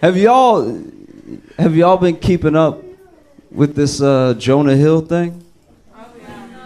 Have y'all been keeping up with this Jonah Hill thing?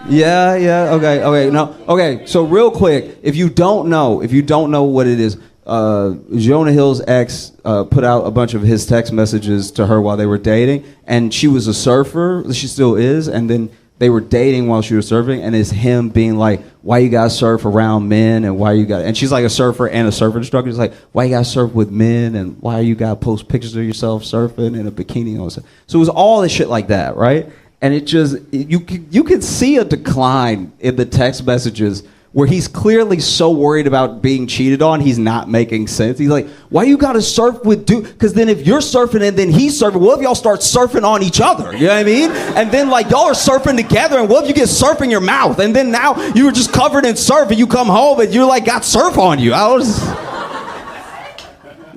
Yeah. Okay. No. Okay. So real quick, if you don't know what it is, Jonah Hill's ex put out a bunch of his text messages to her while they were dating, and she was a surfer. She still is, and then they were dating while she was surfing, and it's him being like, "Why you gotta surf around men, and why you got?" And she's like a surfer and a surf instructor. He's like, "Why you gotta surf with men, and why you gotta post pictures of yourself surfing in a bikini and all that?" So it was all this shit like that, right? And it just you can see a decline in the text messages where he's clearly so worried about being cheated on, he's not making sense. He's like, "Why you gotta surf with dude? Because then if you're surfing and then he's surfing, what if y'all start surfing on each other?" You know what I mean? And then like y'all are surfing together, and what if you get surf in your mouth? And then now you were just covered in surf, and you come home and you're like got surf on you. I was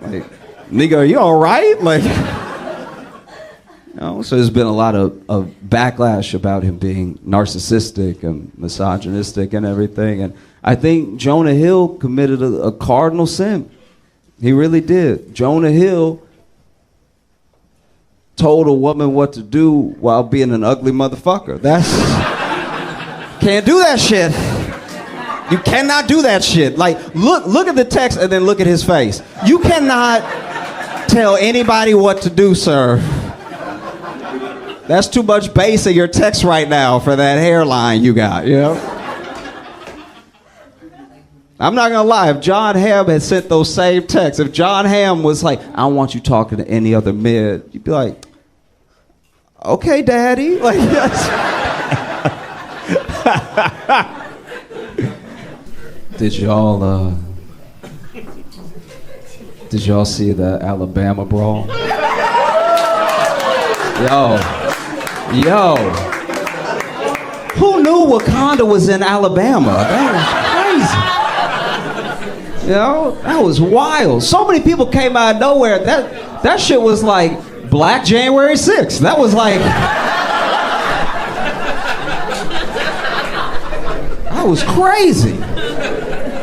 like, nigga, are you all right? Like, so there's been a lot of backlash about him being narcissistic and misogynistic and everything. And I think Jonah Hill committed a cardinal sin. He really did. Jonah Hill told a woman what to do while being an ugly motherfucker. Can't do that shit. You cannot do that shit. Like, look at the text and then look at his face. You cannot tell anybody what to do, sir. That's too much bass in your text right now for that hairline you got, you know? I'm not gonna lie, if John Hamm had sent those same texts, if John Hamm was like, "I don't want you talking to any other men," you'd be like, "Okay, daddy." Like, Did y'all see the Alabama Brawl? Yo, who knew Wakanda was in Alabama? That was crazy. You know, that was wild. So many people came out of nowhere. That shit was like Black January 6th. That was like, that was crazy.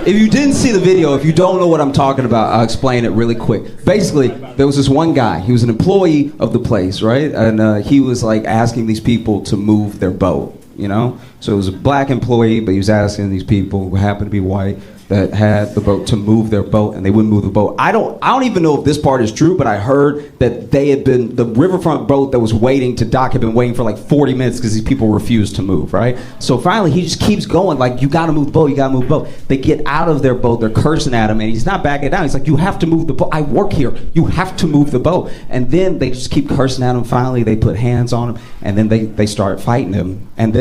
If you didn't see the video, if you don't know what I'm talking about, I'll explain it really quick. Basically, there was this one guy. He was an employee of the place, right? And he was like asking these people to move their boat, you know? So it was a black employee, but he was asking these people who happened to be white that had the boat to move their boat, and they wouldn't move the boat. I don't even know if this part is true, but I heard that the riverfront boat that was waiting to dock had been waiting for like 40 minutes because these people refused to move, right? So finally he just keeps going, like, "You gotta move the boat, you gotta move the boat." They get out of their boat, they're cursing at him, and he's not backing down. He's like, "You have to move the boat. I work here. You have to move the boat." And then they just keep cursing at him. Finally they put hands on him, and then they start fighting him. And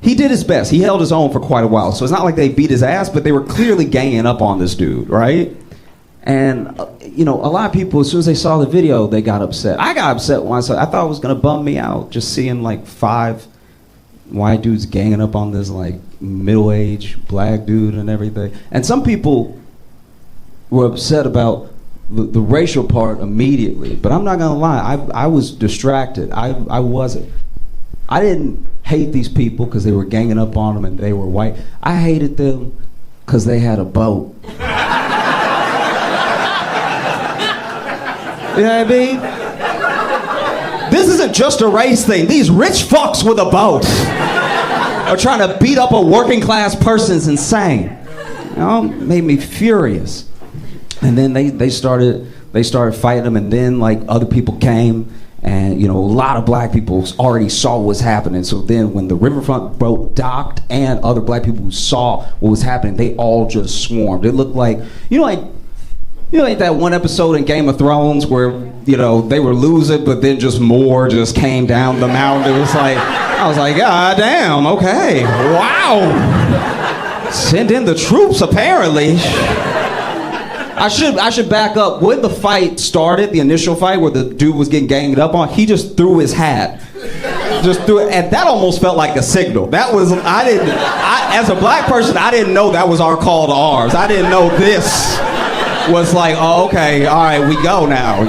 he did his best. He held his own for quite a while. So it's not like they beat his ass, but they were clearly ganging up on this dude, right? And, a lot of people, as soon as they saw the video, they got upset. I got upset when I thought it was going to bum me out, just seeing like 5 white dudes ganging up on this like middle-aged black dude and everything. And some people were upset about the racial part immediately. But I'm not going to lie, I was distracted. I wasn't. I didn't hate these people because they were ganging up on them and they were white. I hated them because they had a boat. You know what I mean? This isn't just a race thing. These rich fucks with a boat are trying to beat up a working class person. Is insane. Made me furious. And then they started fighting them, and then like other people came. And, a lot of black people already saw what was happening. So then when the riverfront boat docked and other black people who saw what was happening, they all just swarmed. It looked like, like that one episode in Game of Thrones where, they were losing, but then just more just came down the mountain. It was like, I was like, God damn, okay, wow. Send in the troops, apparently. I should back up. When the fight started, the initial fight where the dude was getting ganged up on, he just threw his hat. Just threw it, and that almost felt like a signal. As a black person, I didn't know that was our call to arms. I didn't know this was like, oh, okay, all right, we go now.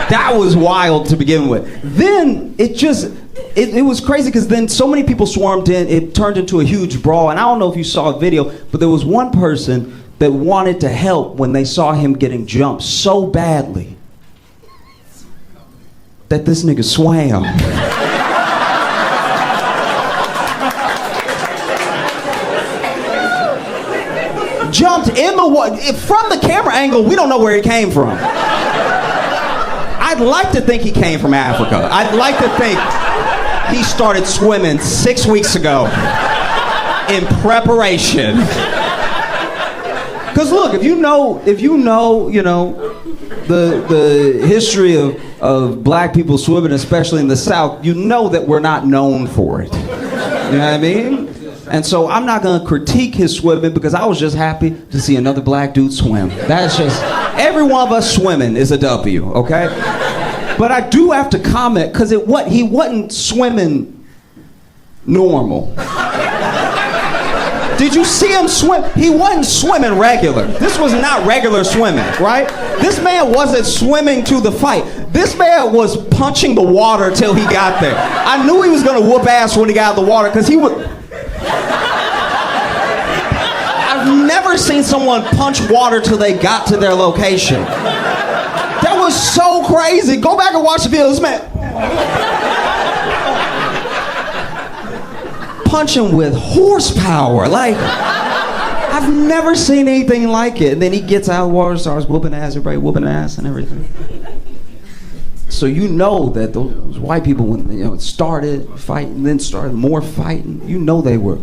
That was wild to begin with. Then it was crazy because then so many people swarmed in, it turned into a huge brawl. And I don't know if you saw a video, but there was one person that wanted to help when they saw him getting jumped so badly. that this nigga swam. Jumped in the water. From the camera angle, we don't know where he came from. I'd like to think he came from Africa. I'd like to think he started swimming 6 weeks ago in preparation. Because look, if you know, the history of black people swimming, especially in the South, you know that we're not known for it. You know what I mean? And so I'm not gonna critique his swimming because I was just happy to see another black dude swim. That's just, every one of us swimming is a W, okay? But I do have to comment because he wasn't swimming normal. Did you see him swim? He wasn't swimming regular. This was not regular swimming, right? This man wasn't swimming to the fight. This man was punching the water till he got there. I knew he was gonna whoop ass when he got out of the water because he would. I've never seen someone punch water till they got to their location. That was so crazy. Go back and watch the video. This man punching with horsepower. Like, I've never seen anything like it. And then he gets out of the water, starts whooping ass, everybody whooping ass and everything. So you know that those white people, when it started fighting, then started more fighting, you know they were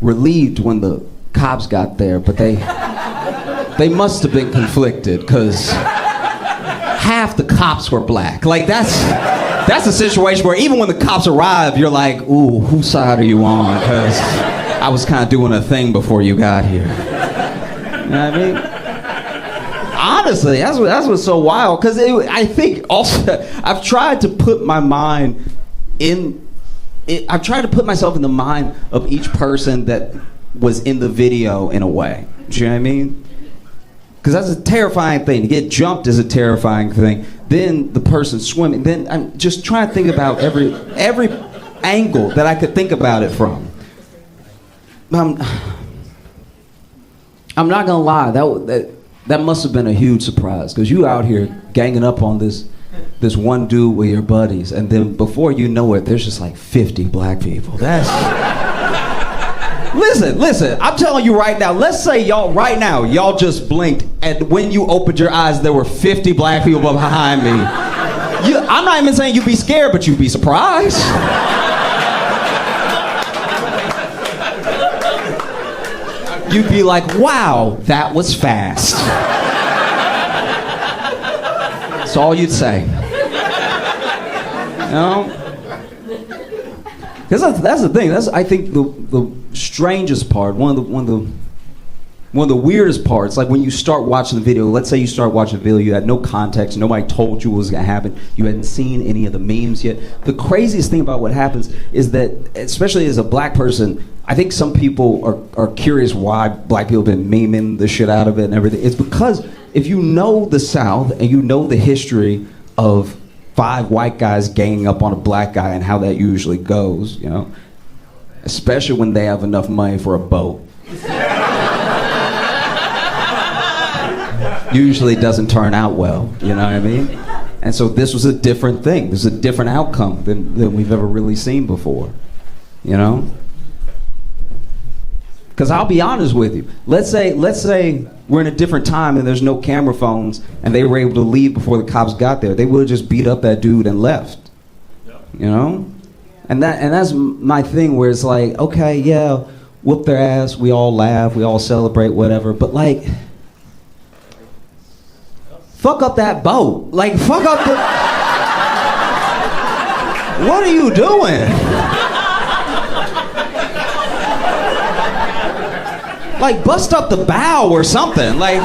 relieved when the cops got there, but they must have been conflicted because half the cops were black. Like that's a situation where even when the cops arrive, you're like, ooh, whose side are you on? Because I was kind of doing a thing before you got here. You know what I mean? Honestly, that's what's so wild. Because I think also, I've tried to put my mind in. I've tried to put myself in the mind of each person that was in the video in a way. Do you know what I mean? Because that's a terrifying thing. To get jumped is a terrifying thing. Then the person swimming. Then I'm just trying to think about every angle that I could think about it from. I'm not gonna lie. That must have been a huge surprise because you out here ganging up on this one dude with your buddies, and then before you know it, there's just like 50 black people. That's listen. I'm telling you right now. Let's say y'all just blinked, and when you opened your eyes, there were 50 black people behind me. I'm not even saying you'd be scared, but you'd be surprised. You'd be like, wow, that was fast. That's all you'd say. You know? Because that's the thing. That's, I think, the strangest part, one of the weirdest parts, like when you start watching the video, let's say you start watching the video, you had no context, nobody told you what was gonna happen, you hadn't seen any of the memes yet. The craziest thing about what happens is that, especially as a black person, I think some people are curious why black people have been memeing the shit out of it and everything. It's because if you know the South and you know the history of 5 white guys ganging up on a black guy and how that usually goes, you know, especially when they have enough money for a boat. Usually doesn't turn out well, you know what I mean? And so this was a different thing. This is a different outcome than we've ever really seen before, you know? Because I'll be honest with you. Let's say we're in a different time and there's no camera phones and they were able to leave before the cops got there. They would have just beat up that dude and left, you know? And that's my thing where it's like, okay, yeah, whoop their ass, we all laugh, we all celebrate, whatever, but like, fuck up that boat. Like, fuck up the... What are you doing? Like, bust up the bow or something. Like,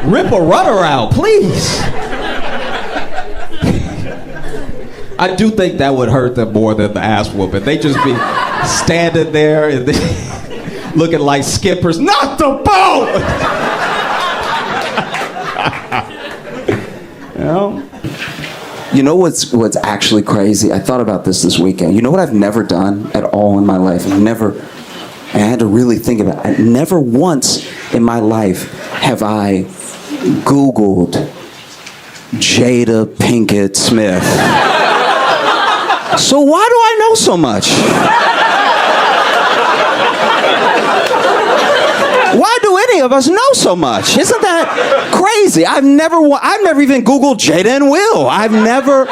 rip a rudder out, please. I do think that would hurt them more than the ass whooping. They just be standing there and looking like skippers. Not the boat! You know what's actually crazy? I thought about this weekend. You know what I've never done at all in my life? I had to really think about it. Never once in my life have I Googled Jada Pinkett Smith. So why do I know so much? Why do any of us know so much? Isn't that crazy? I've never even Googled Jada and Will. I've never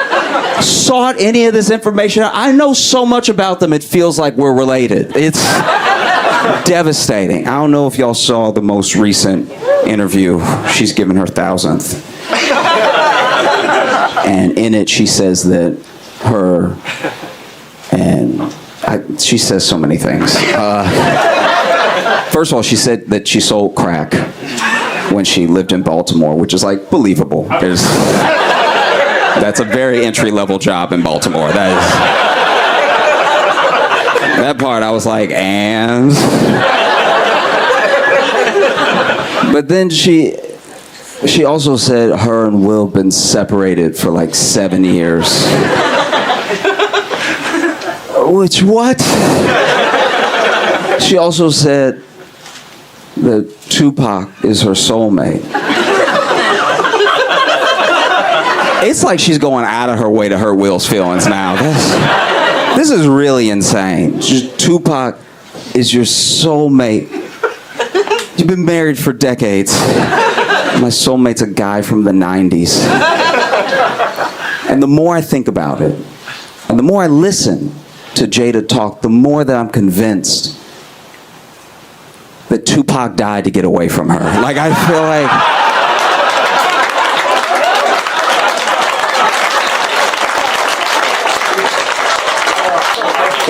sought any of this information. I know so much about them, it feels like we're related. It's devastating. I don't know if y'all saw the most recent interview. She's given her 1,000th. And in it, she says that she says so many things. First of all, she said that she sold crack when she lived in Baltimore, which is like believable. That's a very entry-level job in Baltimore. That part I was like, and? But then she also said her and Will have been separated for like 7 years. Which, what? She also said that Tupac is her soulmate. It's like she's going out of her way to hurt Will's feelings now. This is really insane. Tupac is your soulmate. You've been married for decades. My soulmate's a guy from the 90s. And the more I think about it, and the more I listen to Jada talk, the more that I'm convinced that Tupac died to get away from her. Like, I feel like...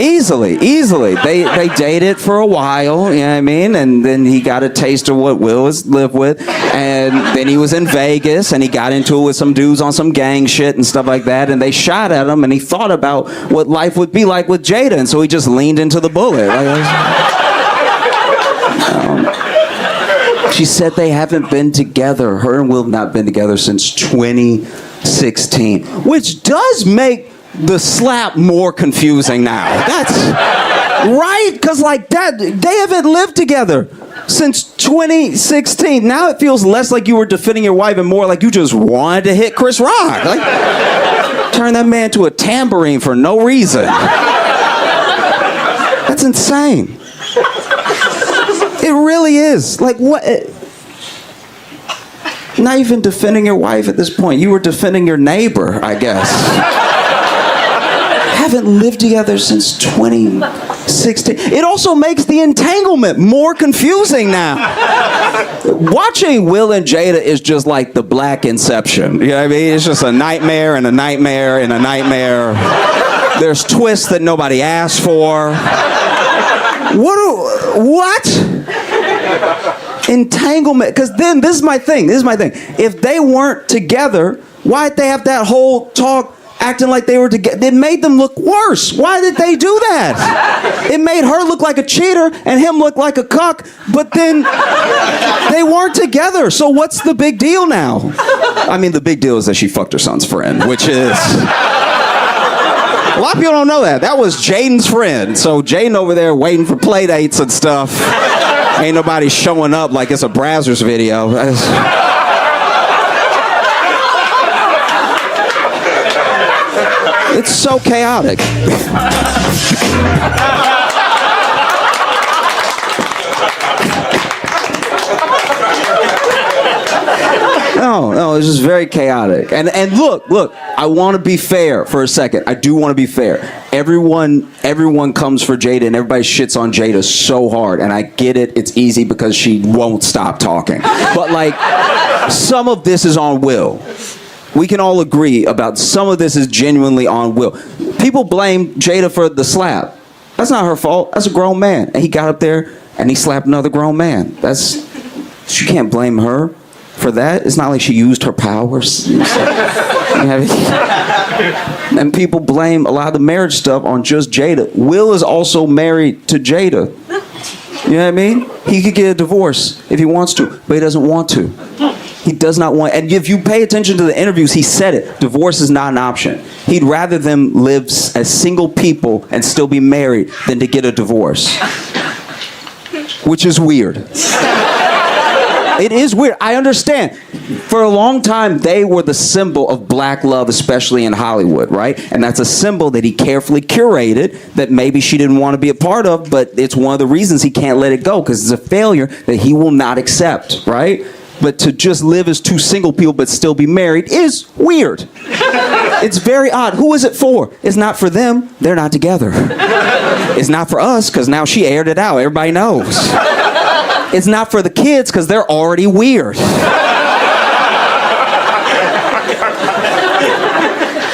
Easily. They dated for a while, you know what I mean? And then he got a taste of what Will has lived with. And then he was in Vegas and he got into it with some dudes on some gang shit and stuff like that. And they shot at him and he thought about what life would be like with Jada. And so he just leaned into the bullet. She said they haven't been together. Her and Will have not been together since 2016. Which does make the slap more confusing now. That's right, because like that, they haven't lived together since 2016. Now it feels less like you were defending your wife and more like you just wanted to hit Chris Rock. Like, turn that man to a tambourine for no reason. That's insane. It really is. Like, what? Not even defending your wife at this point. You were defending your neighbor, I guess. Haven't lived together since 2016. It also makes the entanglement more confusing now. Watching Will and Jada is just like the Black Inception. You know what I mean? It's just a nightmare and a nightmare and a nightmare. There's twists that nobody asked for. What? Entanglement. Because then, this is my thing. If they weren't together, why'd they have that whole talk acting like they were together? It made them look worse. Why did they do that? It made her look like a cheater and him look like a cuck, but then they weren't together. So what's the big deal now? I mean, the big deal is that she fucked her son's friend, which is... A lot of people don't know that. That was Jaden's friend. So Jaden over there waiting for play dates and stuff. Ain't nobody showing up like it's a Brazzers video. It's so chaotic. No, it's just very chaotic. And look, I want to be fair for a second. I do want to be fair. Everyone comes for Jada and everybody shits on Jada so hard. And I get it. It's easy because she won't stop talking. But like, some of this is on Will. We can all agree about some of this is genuinely on Will. People blame Jada for the slap. That's not her fault. That's a grown man. And he got up there and he slapped another grown man. You can't blame her for that. It's not like she used her powers. And people blame a lot of the marriage stuff on just Jada. Will is also married to Jada. You know what I mean? He could get a divorce if he wants to, but he doesn't want to. He does not want, and if you pay attention to the interviews, he said it. Divorce is not an option. He'd rather them live as single people and still be married than to get a divorce. Which is weird. It is weird. I understand. For a long time, they were the symbol of black love, especially in Hollywood, right? And that's a symbol that he carefully curated that maybe she didn't want to be a part of, but it's one of the reasons he can't let it go, because it's a failure that he will not accept, right? But to just live as two single people but still be married is weird. It's very odd. Who is it for? It's not for them. They're not together. It's not for us, because now she aired it out. Everybody knows. It's not for the kids, because they're already weird.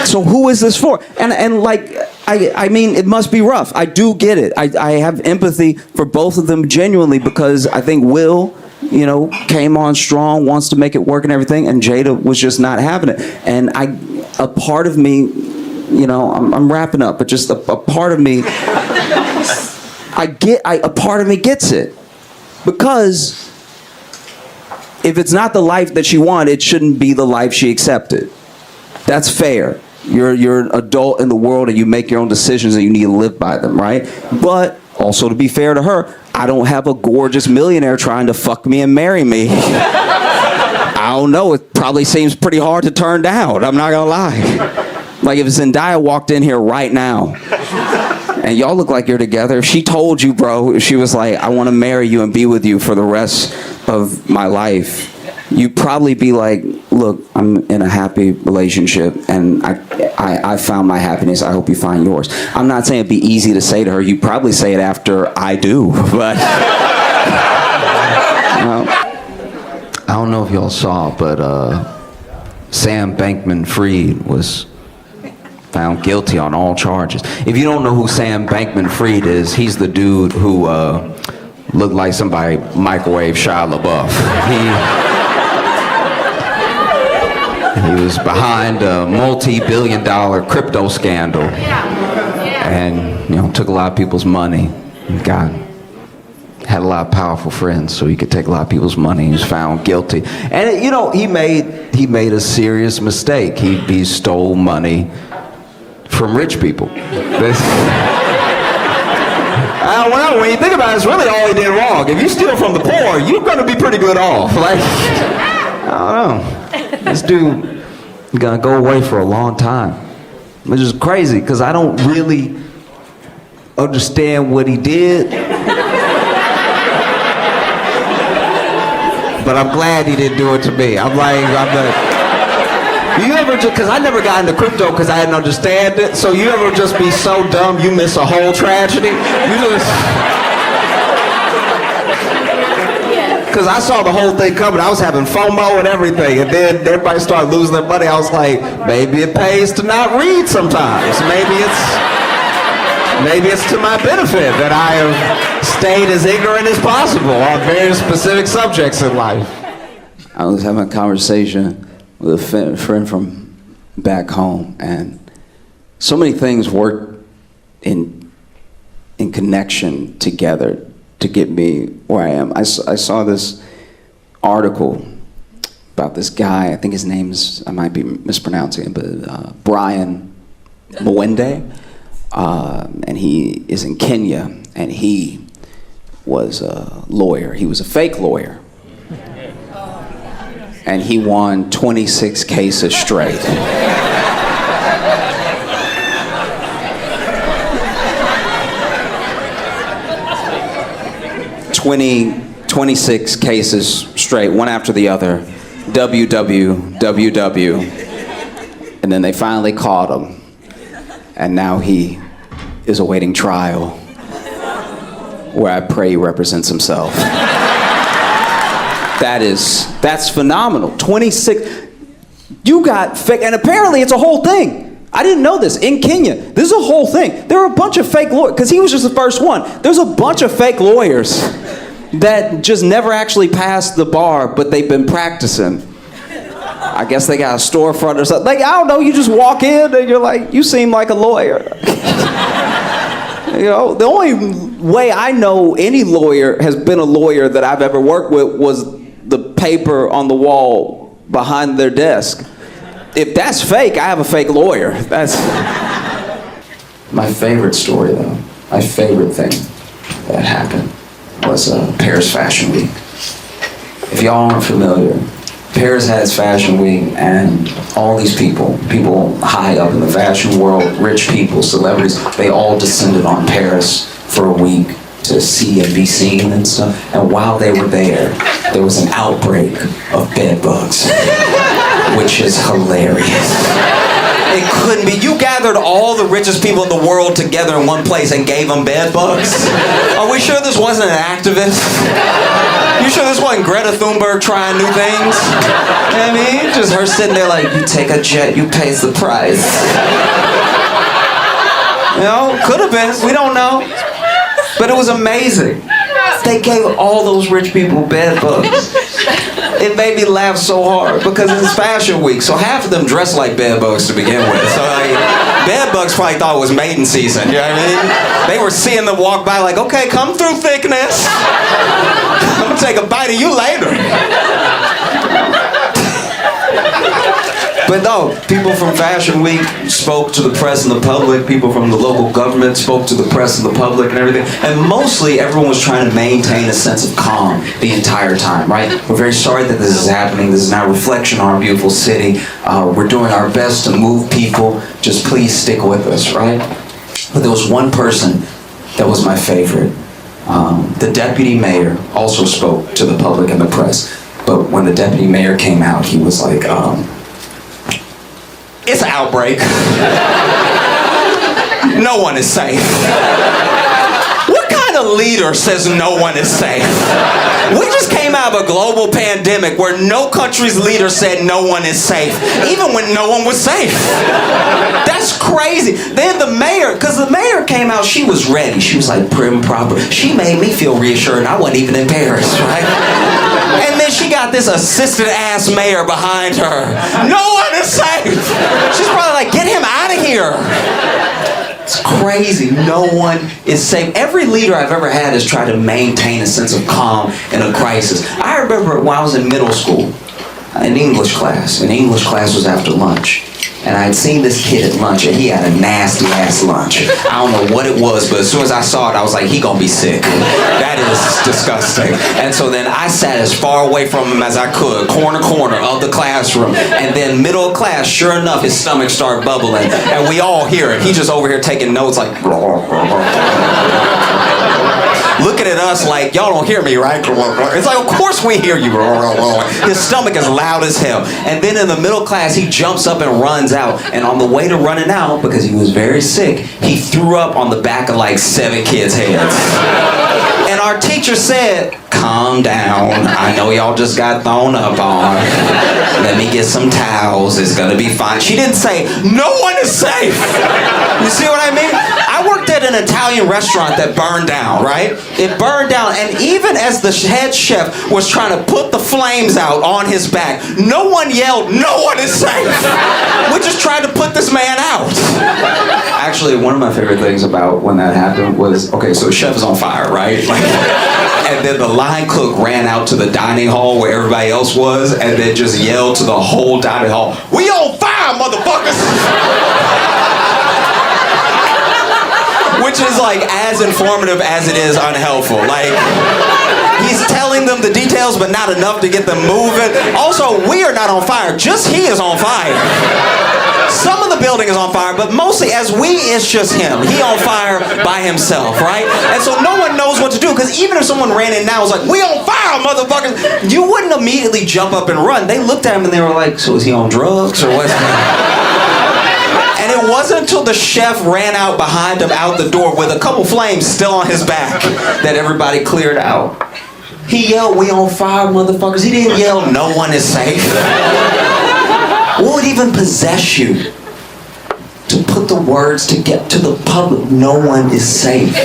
So who is this for? And like, I mean, it must be rough. I do get it. I have empathy for both of them genuinely, because I think Will, you know, came on strong, wants to make it work and everything, and Jada was just not having it. And a part of me, you know, I'm wrapping up, but just a part of me, a part of me gets it. Because if it's not the life that she wanted, it shouldn't be the life she accepted. That's fair. You're an adult in the world and you make your own decisions and you need to live by them, right? But also, to be fair to her, I don't have a gorgeous millionaire trying to fuck me and marry me. I don't know. It probably seems pretty hard to turn down. I'm not gonna lie. Like if Zendaya walked in here right now and y'all look like you're together, if she told you, bro, if she was like, I want to marry you and be with you for the rest of my life, you'd probably be like, look, I'm in a happy relationship and I found my happiness. I hope you find yours. I'm not saying it'd be easy to say to her. You'd probably say it after I do, but I don't know if y'all saw, but Sam Bankman-Fried was found guilty on all charges. If you don't know who Sam Bankman-Fried is, he's the dude who looked like somebody microwave Shia LaBeouf. He was behind a multi-billion-dollar crypto scandal, and you know, took a lot of people's money. Had a lot of powerful friends, so he could take a lot of people's money. He was found guilty, and you know, he made a serious mistake. He stole money from rich people. Well, when you think about it, it's really all he did wrong. If you steal from the poor, you're going to be pretty good off. Like, I don't know. This dude gonna go away for a long time, which is crazy because I don't really understand what he did. But I'm glad he didn't do it to me. I'm like, you ever just, because I never got into crypto because I didn't understand it, so you ever just be so dumb you miss a whole tragedy? You just, because I saw the whole thing coming. I was having FOMO and everything, and then everybody started losing their money. I was like, maybe it pays to not read sometimes. Maybe it's to my benefit that I have stayed as ignorant as possible on very specific subjects in life. I was having a conversation with a friend from back home, and so many things work in connection together to get me where I am. I saw this article about this guy. I think his name's, I might be mispronouncing it, but Brian Mwende, and he is in Kenya, and he was a lawyer. He was a fake lawyer. And he won 26 cases straight. 26 cases straight, one after the other. WWWW. And then they finally caught him. And now he is awaiting trial, where I pray he represents himself. That's phenomenal. 26, you got fake, and apparently it's a whole thing. I didn't know this. In Kenya, this is a whole thing. There are a bunch of fake lawyers, because he was just the first one. There's a bunch of fake lawyers that just never actually passed the bar, but they've been practicing. I guess they got a storefront or something. Like, I don't know, you just walk in and you're like, you seem like a lawyer. You know, the only way I know any lawyer has been a lawyer that I've ever worked with was the paper on the wall behind their desk. If that's fake, I have a fake lawyer. That's my favorite story, though. My favorite thing that happened was Paris Fashion Week. if y'all aren't familiar, Paris has Fashion Week, and all these people high up in the fashion world, rich people, celebrities, they all descended on Paris for a week to see and be seen and stuff. And while they were there was an outbreak of bed bugs, which is hilarious. It couldn't be. You gathered all the richest people in the world together in one place and gave them bed bugs? Are we sure this wasn't an activist? You sure this wasn't Greta Thunberg trying new things? I mean, just her sitting there like, you take a jet, you pays the price. You know, could have been. We don't know. But it was amazing. They gave all those rich people bed bugs. It made me laugh so hard because it's Fashion Week, so half of them dress like bed bugs to begin with. So like, bed bugs probably thought it was mating season, you know what I mean? They were seeing them walk by like, okay, come through, thickness. I'm gonna take a bite of you later. But no, people from Fashion Week spoke to the press and the public. People from the local government spoke to the press and the public and everything. And mostly everyone was trying to maintain a sense of calm the entire time, right? We're very sorry that this is happening. This is not a reflection on our beautiful city. We're doing our best to move people. Just please stick with us, right? But there was one person that was my favorite. The deputy mayor also spoke to the public and the press. But when the deputy mayor came out, he was like, it's an outbreak. No one is safe. What kind of leader says no one is safe? We just came out of a global pandemic where no country's leader said no one is safe, even when no one was safe. That's crazy. Then the mayor, because the mayor came out, she was ready. She was like prim proper. She made me feel reassured I wasn't even in Paris, right? And then she got this assistant-ass mayor behind her. No one is safe. She's probably like, get him out of here. It's crazy. No one is safe. Every leader I've ever had has tried to maintain a sense of calm in a crisis. I remember when I was in middle school, in English class. And English class was after lunch. And I had seen this kid at lunch, and he had a nasty-ass lunch. I don't know what it was, but as soon as I saw it, I was like, he gonna be sick. That is disgusting. And so then I sat as far away from him as I could, corner of the classroom. And then middle of class, sure enough, his stomach started bubbling. And we all hear it. He just over here taking notes like... looking at us like, y'all don't hear me, right? It's like, of course we hear you. His stomach is loud as hell. And then in the middle class, he jumps up and runs out. And on the way to running out, because he was very sick, he threw up on the back of like 7 kids' heads. And our teacher said, calm down. I know y'all just got thrown up on. Let me get some towels. It's gonna be fine. She didn't say, no one is safe. You see what I mean? I worked at an Italian restaurant that burned down, right? It burned down, and even as the head chef was trying to put the flames out on his back, no one yelled, no one is safe. We just tried to put this man out. Actually, one of my favorite things about when that happened was, okay, so the chef is on fire, right? And then the line cook ran out to the dining hall where everybody else was, and then just yelled to the whole dining hall, we on fire, motherfuckers! Which is like as informative as it is unhelpful. Like, he's telling them the details, but not enough to get them moving. Also, we are not on fire, just he is on fire. Some of the building is on fire, but mostly as we, it's just him. He on fire by himself, right? And so no one knows what to do, because even if someone ran in now and was like, we on fire, motherfuckers, you wouldn't immediately jump up and run. They looked at him and they were like, so is he on drugs or what? And it wasn't until the chef ran out behind him out the door with a couple flames still on his back that everybody cleared out. He yelled, we on fire, motherfuckers. He didn't yell, no one is safe. What would even possess you to put the words to get to the public, no one is safe?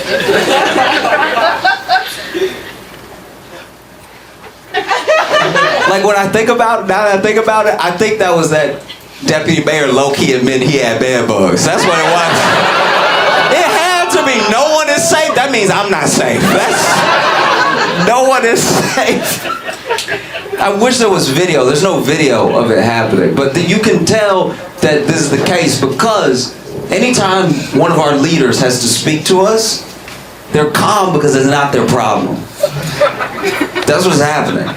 Like when I think about it, now that I think about it, I think that was that deputy mayor low-key admitting he had bed bugs. That's what it was. It had to be no one is safe. That means I'm not safe. No one is safe. I wish there was video. There's no video of it happening. But you can tell that this is the case because anytime one of our leaders has to speak to us, they're calm because it's not their problem. That's what's happening.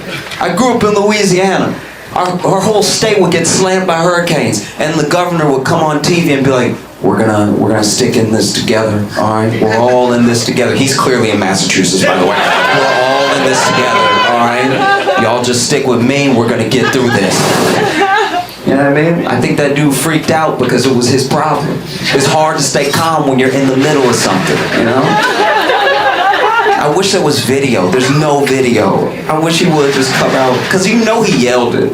I grew up in Louisiana. Our whole state would get slammed by hurricanes, and the governor would come on TV and be like, we're gonna stick in this together, all right? We're all in this together. He's clearly in Massachusetts, by the way. We're all in this together, all right? Y'all just stick with me, we're gonna get through this. You know what I mean? I think that dude freaked out because it was his problem. It's hard to stay calm when you're in the middle of something, you know? I wish there was video. There's no video. I wish he would just come out, because you know he yelled it.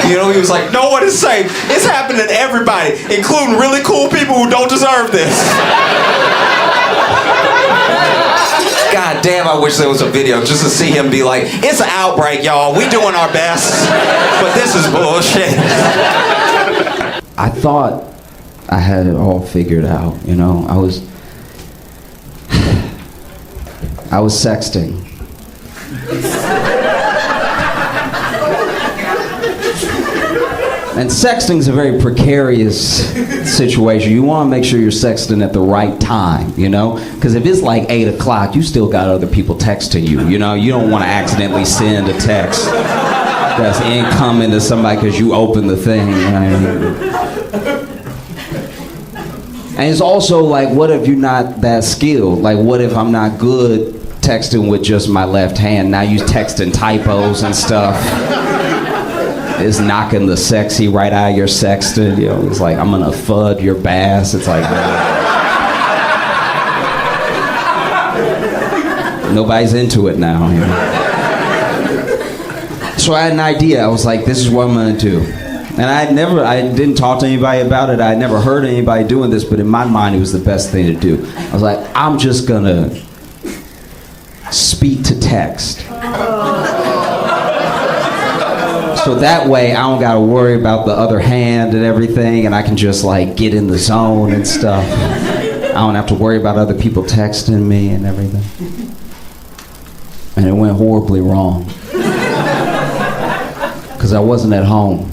You know, he was like, no one is safe. It's happening to everybody, including really cool people who don't deserve this. God damn, I wish there was a video just to see him be like, it's an outbreak, y'all. We doing our best, but this is bullshit. I thought I had it all figured out, you know. I was sexting. And sexting's a very precarious situation. You want to make sure you're sexting at the right time, you know? Because if it's like 8 o'clock, you still got other people texting you, you know? You don't want to accidentally send a text that's incoming to somebody because you opened the thing. And it's also like, what if you're not that skilled? Like, what if I'm not good texting with just my left hand? Now you texting typos and stuff. It's knocking the sexy right out of your sexting. You know, it's like, I'm gonna fud your bass. It's like, nobody's into it now. You know? So I had an idea. I was like, this is what I'm gonna do. And I didn't talk to anybody about it. I had never heard anybody doing this, but in my mind, it was the best thing to do. I was like, I'm just gonna speak to text. So that way I don't gotta worry about the other hand and everything, and I can just like get in the zone and stuff. I don't have to worry about other people texting me and everything. And it went horribly wrong. Because I wasn't at home.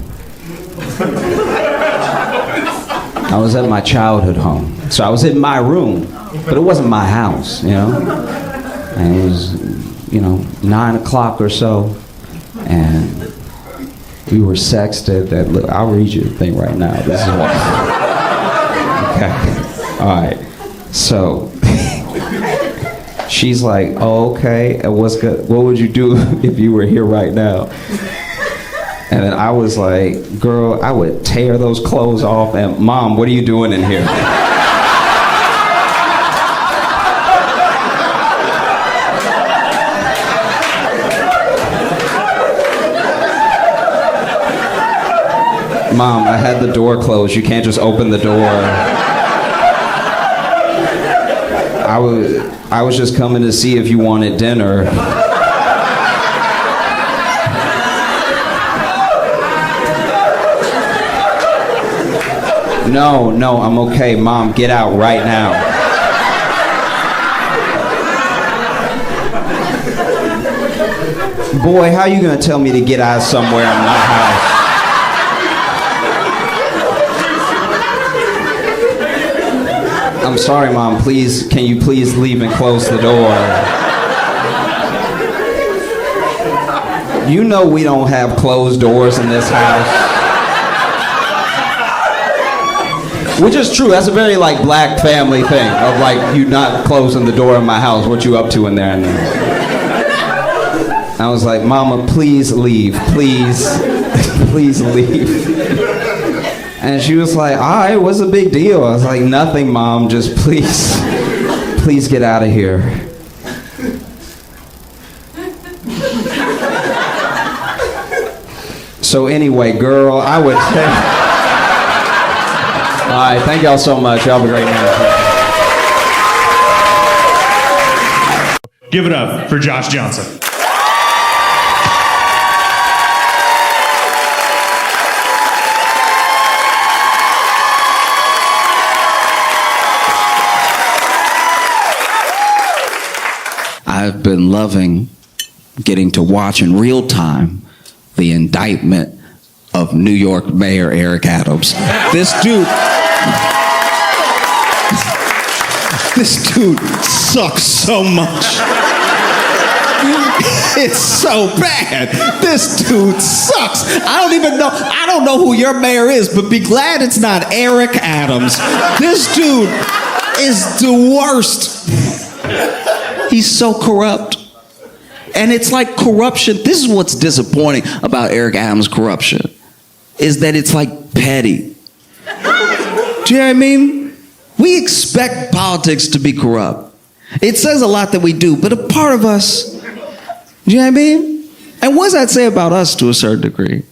I was at my childhood home. So I was in my room, but it wasn't my house, you know? And it was, 9 o'clock or so, and we were sexted. Look, I'll read you the thing right now. This is what. Okay. All right. So she's like, "Oh, okay. What's good? What would you do if you were here right now?" And then I was like, "Girl, I would tear those clothes off." And Mom, what are you doing in here? Mom, I had the door closed. You can't just open the door. I was just coming to see if you wanted dinner. No, I'm okay. Mom, get out right now. Boy, how you gonna tell me to get out somewhere in my house? I'm sorry, Mom. Please, can you please leave and close the door? You know we don't have closed doors in this house. Which is true. That's a very like black family thing of like you not closing the door in my house. What you up to in there? And I was like, Mama, please leave. Please, please leave. And she was like, all right, what's the big deal? I was like, nothing, Mom, just please get out of here. So anyway, girl, I would say... All right, thank y'all so much. Y'all have a great night. Give it up for Josh Johnson. I've been loving getting to watch in real time the indictment of New York Mayor Eric Adams. This dude sucks so much. It's so bad. This dude sucks. I don't know who your mayor is, but be glad it's not Eric Adams. This dude is the worst. He's so corrupt. And it's like corruption. This is what's disappointing about Eric Adams' corruption, is that it's like petty. Do you know what I mean? We expect politics to be corrupt. It says a lot that we do, but a part of us, do you know what I mean? And what does that say about us to a certain degree?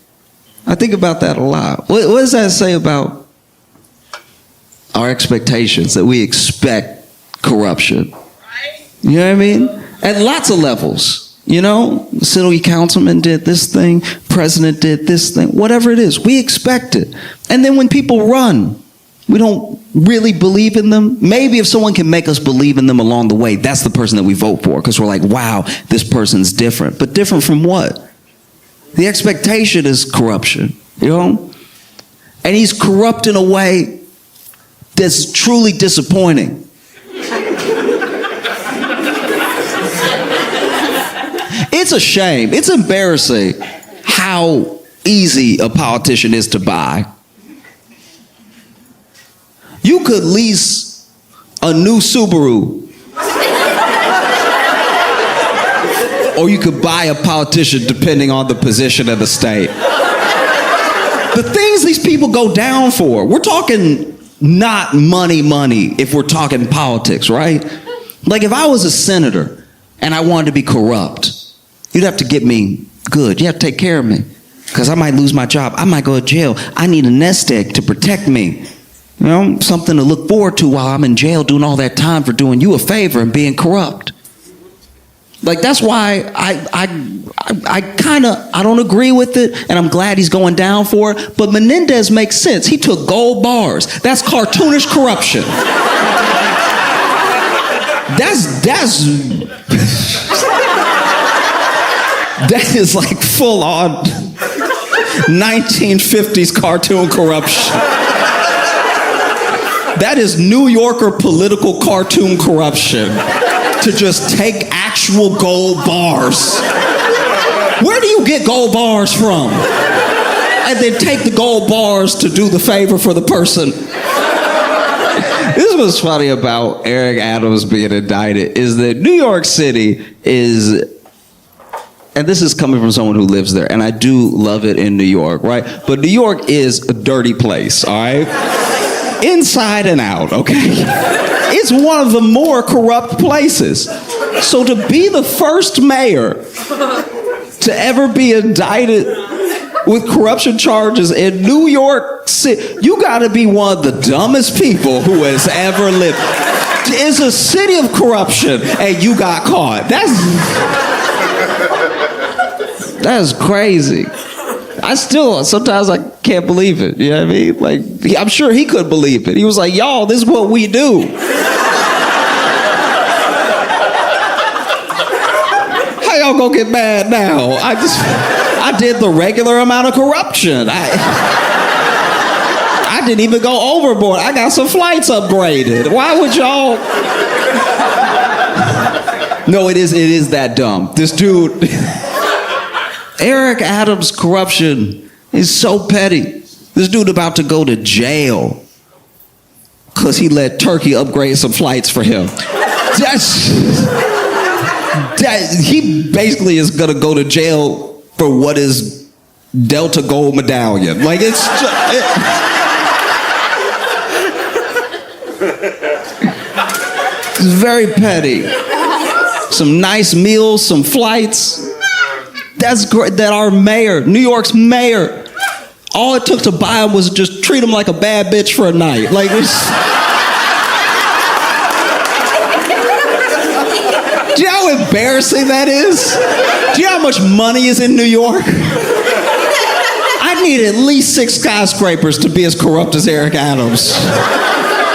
I think about that a lot. What does that say about our expectations, that we expect corruption? You know what I mean? At lots of levels. You know, the city councilman did this thing, president did this thing, whatever it is, we expect it. And then when people run, we don't really believe in them. Maybe if someone can make us believe in them along the way, that's the person that we vote for, because we're like, wow, this person's different. But different from what? The expectation is corruption, you know? And he's corrupt in a way that's truly disappointing. It's a shame. It's embarrassing how easy a politician is to buy. You could lease a new Subaru, or you could buy a politician depending on the position of the state. The things these people go down for, we're talking not money if we're talking politics, right? Like if I was a senator and I wanted to be corrupt, you'd have to get me good. You have to take care of me, because I might lose my job. I might go to jail. I need a nest egg to protect me. You know, something to look forward to while I'm in jail doing all that time for doing you a favor and being corrupt. Like, that's why I don't agree with it, and I'm glad he's going down for it. But Menendez makes sense. He took gold bars. That's cartoonish corruption. That is like full on 1950s cartoon corruption. That is New Yorker political cartoon corruption, to just take actual gold bars. Where do you get gold bars from? And then take the gold bars to do the favor for the person. This was funny about Eric Adams being indicted, is that New York City is, and this is coming from someone who lives there, and I do love it in New York, right? But New York is a dirty place, all right? Inside and out, okay? It's one of the more corrupt places. So to be the first mayor to ever be indicted with corruption charges in New York City, you gotta be one of the dumbest people who has ever lived. It's a city of corruption, and you got caught. That's crazy. Sometimes I can't believe it. You know what I mean? Like, I'm sure he could believe it. He was like, y'all, this is what we do. How y'all gonna get mad now? I did the regular amount of corruption. I didn't even go overboard. I got some flights upgraded. Why would y'all? No, it is that dumb. This dude, Eric Adams' corruption is so petty. This dude about to go to jail because he let Turkey upgrade some flights for him. He basically is gonna go to jail for what is Delta Gold Medallion. Like, it's very petty. Some nice meals, some flights. That's great. That our mayor, New York's mayor, all it took to buy him was just treat him like a bad bitch for a night. Like, do you know how embarrassing that is? Do you know how much money is in New York? I need at least 6 skyscrapers to be as corrupt as Eric Adams.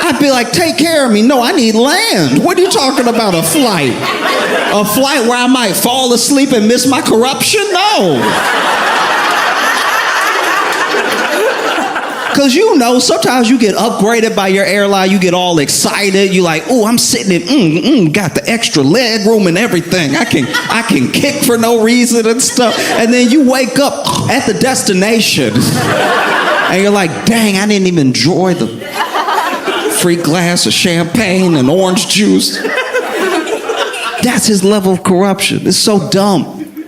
I'd be like, take care of me. No, I need land. What are you talking about, a flight? A flight where I might fall asleep and miss my corruption? No. Because sometimes you get upgraded by your airline. You get all excited. You like, oh, I'm sitting in, got the extra leg room and everything. I can kick for no reason and stuff. And then you wake up at the destination. And you're like, dang, I didn't even enjoy the free glass of champagne and orange juice. That's his level of corruption. It's so dumb.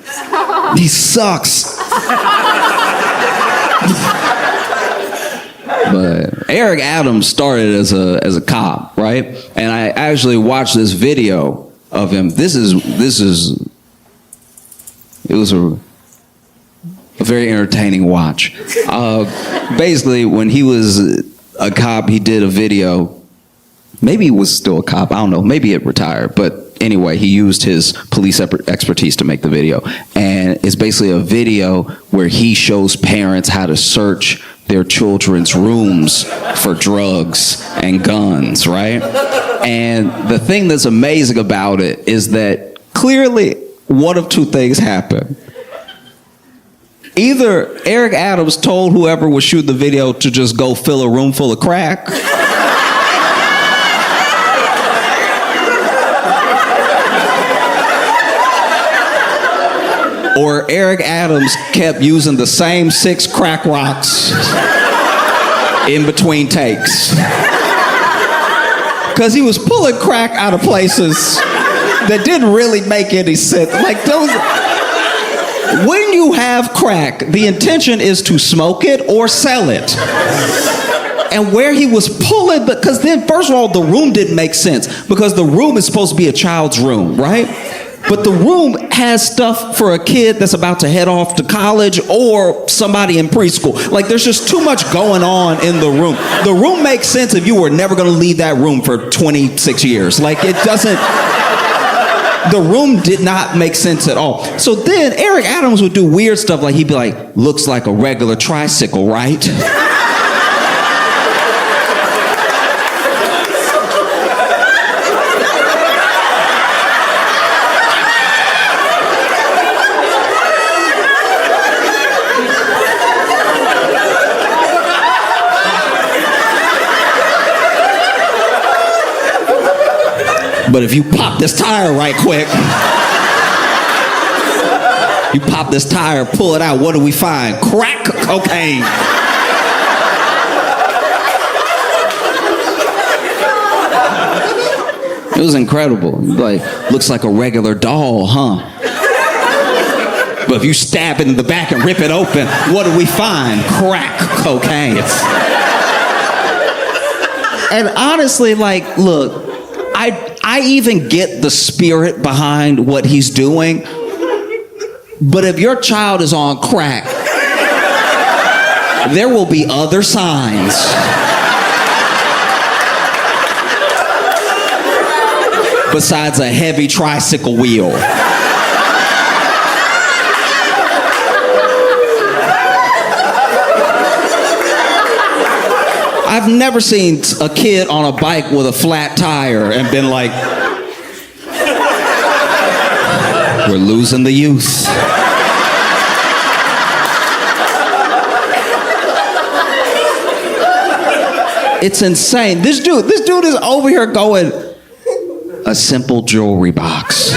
He sucks. But Eric Adams started as a cop, right? And I actually watched this video of him. It was a very entertaining watch. Basically, when he was a cop, he did a video. Maybe he was still a cop. I don't know. Maybe it retired. But anyway, he used his police expertise to make the video. And it's basically a video where he shows parents how to search their children's rooms for drugs and guns, right? And the thing that's amazing about it is that clearly one of two things happened. Either Eric Adams told whoever was shooting the video to just go fill a room full of crack, or Eric Adams kept using the same 6 crack rocks in between takes. Because he was pulling crack out of places that didn't really make any sense. Like those. When you have crack, the intention is to smoke it or sell it. And where he was pulling, because then, first of all, the room didn't make sense. Because the room is supposed to be a child's room, right? But the room has stuff for a kid that's about to head off to college or somebody in preschool. Like, there's just too much going on in the room. The room makes sense if you were never going to leave that room for 26 years. Like, it doesn't... The room did not make sense at all. So then Eric Adams would do weird stuff, like he'd be like, looks like a regular tricycle, right? But if you pop this tire right quick, you pop this tire, pull it out, what do we find? Crack cocaine. It was incredible. Like, looks like a regular doll, huh? But if you stab it in the back and rip it open, what do we find? Crack cocaine. And honestly, like, look, I even get the spirit behind what he's doing, but if your child is on crack, there will be other signs. Besides a heavy tricycle wheel. I've never seen a kid on a bike with a flat tire and been like, we're losing the youth. It's insane. This dude is over here going, a simple jewelry box.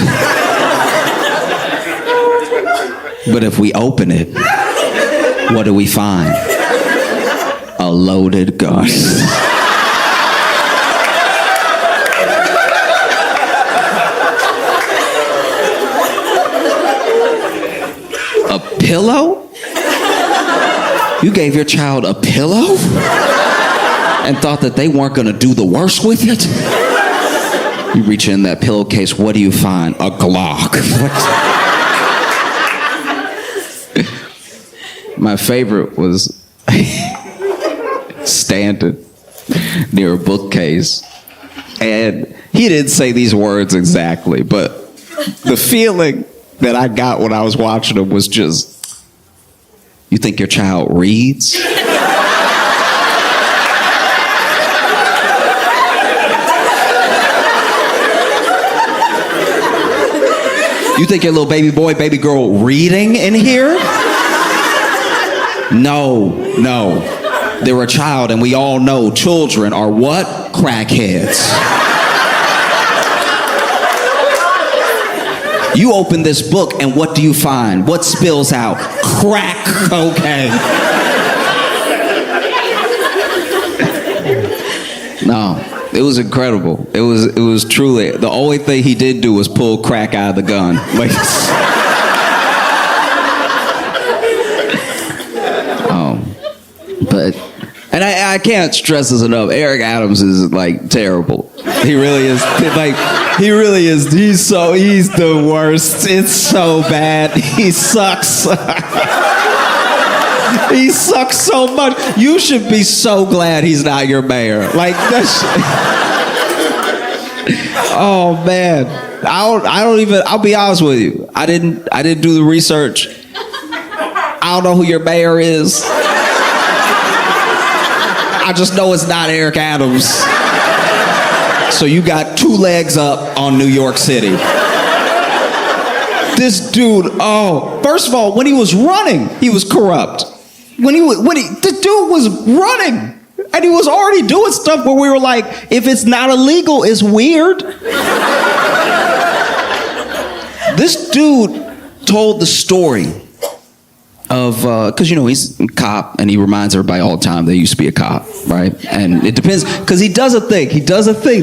But if we open it, what do we find? A loaded gun. A pillow? You gave your child a pillow? And thought that they weren't gonna do the worst with it? You reach in that pillowcase, what do you find? A Glock. My favorite was standing near a bookcase, and he didn't say these words exactly, but the feeling that I got when I was watching him was just, you think your child reads? You think your little baby boy, baby girl reading in here? No. They were a child, and we all know children are what? Crackheads. You open this book, and what do you find? What spills out? Crack cocaine. No, it was incredible. It was truly, the only thing he did do was pull crack out of the gun. Like, but, and I can't stress this enough, Eric Adams is like terrible. He really is. Like, he really is. He's the worst. It's so bad. He sucks. He sucks so much. You should be so glad he's not your mayor. Like, that's. Oh man, I'll be honest with you. I didn't do the research. I don't know who your mayor is. I just know it's not Eric Adams. So you got 2 legs up on New York City. This dude, first of all, when he was running, he was corrupt. The dude was running, and he was already doing stuff where we were like, if it's not illegal, it's weird. This dude told the story of, because he's a cop, and he reminds everybody all the time they used to be a cop, right? And it depends, because he does a thing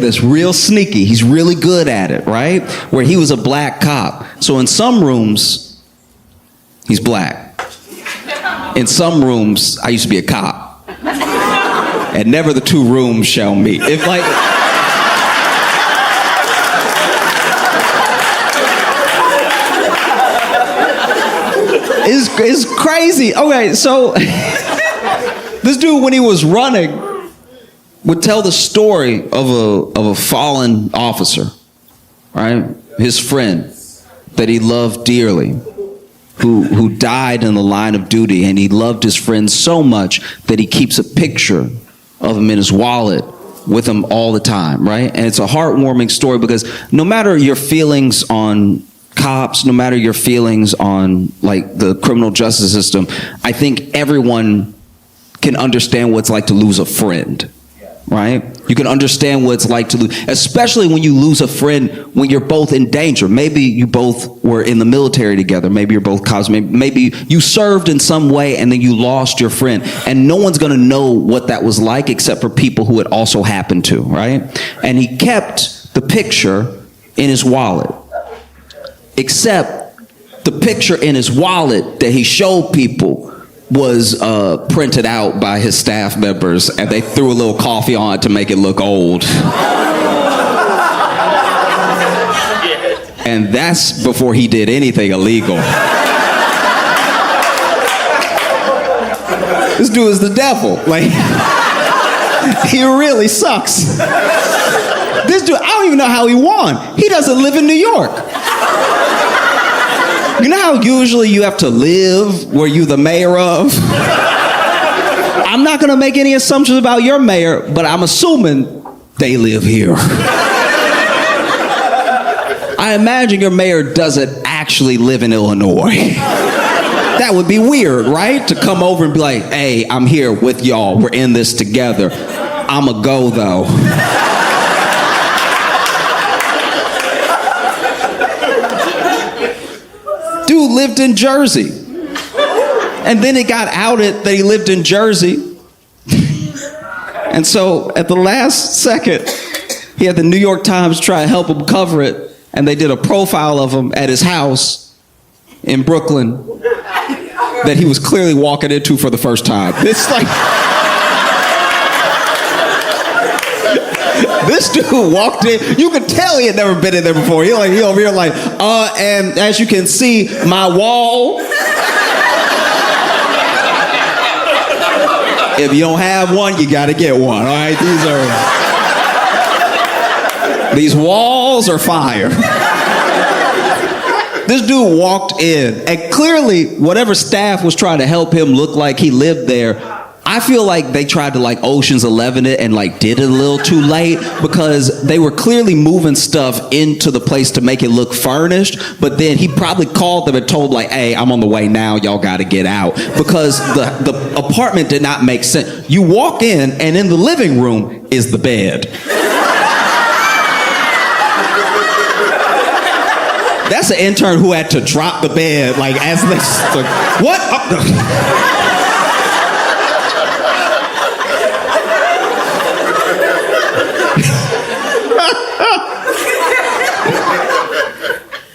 that's real sneaky. He's really good at it, right? Where he was a black cop. So in some rooms, he's black. In some rooms, I used to be a cop. And never the 2 rooms shall meet. If like... It's crazy. Okay, so this dude, when he was running, would tell the story of a fallen officer, right? His friend that he loved dearly, who died in the line of duty, and he loved his friend so much that he keeps a picture of him in his wallet with him all the time, right? And it's a heartwarming story because no matter your feelings on cops, no matter your feelings on like the criminal justice system, I think everyone can understand what it's like to lose a friend, right? You can understand what it's like to lose, especially when you lose a friend when you're both in danger. Maybe you both were in the military together. Maybe you're both cops. Maybe you served in some way and then you lost your friend. And no one's going to know what that was like except for people who it also happened to, right? And he kept the picture in his wallet. Except the picture in his wallet that he showed people was printed out by his staff members, and they threw a little coffee on it to make it look old. And that's before he did anything illegal. This dude is the devil. Like, he really sucks. This dude, I don't even know how he won. He doesn't live in New York. You know how usually you have to live where you're the mayor of? I'm not going to make any assumptions about your mayor, but I'm assuming they live here. I imagine your mayor doesn't actually live in Illinois. That would be weird, right? To come over and be like, hey, I'm here with y'all. We're in this together. I'ma go, though. Dude lived in Jersey. And then it got outed that he lived in Jersey. And so at the last second, he had the New York Times try to help him cover it. And they did a profile of him at his house in Brooklyn that he was clearly walking into for the first time. It's like... This dude walked in. You could tell he had never been in there before. He over here like, and as you can see, my wall. If you don't have one, you got to get one. All right, these walls are fire. This dude walked in, and clearly, whatever staff was trying to help him look like he lived there, I feel like they tried to like Ocean's 11 it and like did it a little too late because they were clearly moving stuff into the place to make it look furnished, but then he probably called them and told like, hey, I'm on the way now, y'all got to get out, because the apartment did not make sense. You walk in and in the living room is the bed. That's an intern who had to drop the bed like as they like, what?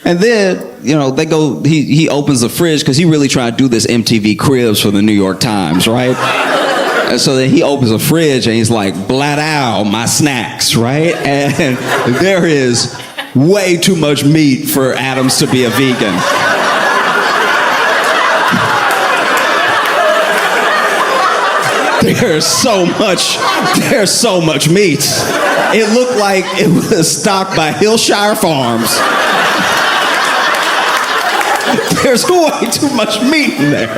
And then, you know, they go, he opens the fridge because he really tried to do this MTV Cribs for the New York Times, right? And so then he opens a fridge and he's like, blat out my snacks, right? And there is way too much meat for Adams to be a vegan. There's so much meat. It looked like it was stocked by Hillshire Farms. There's way too much meat in there.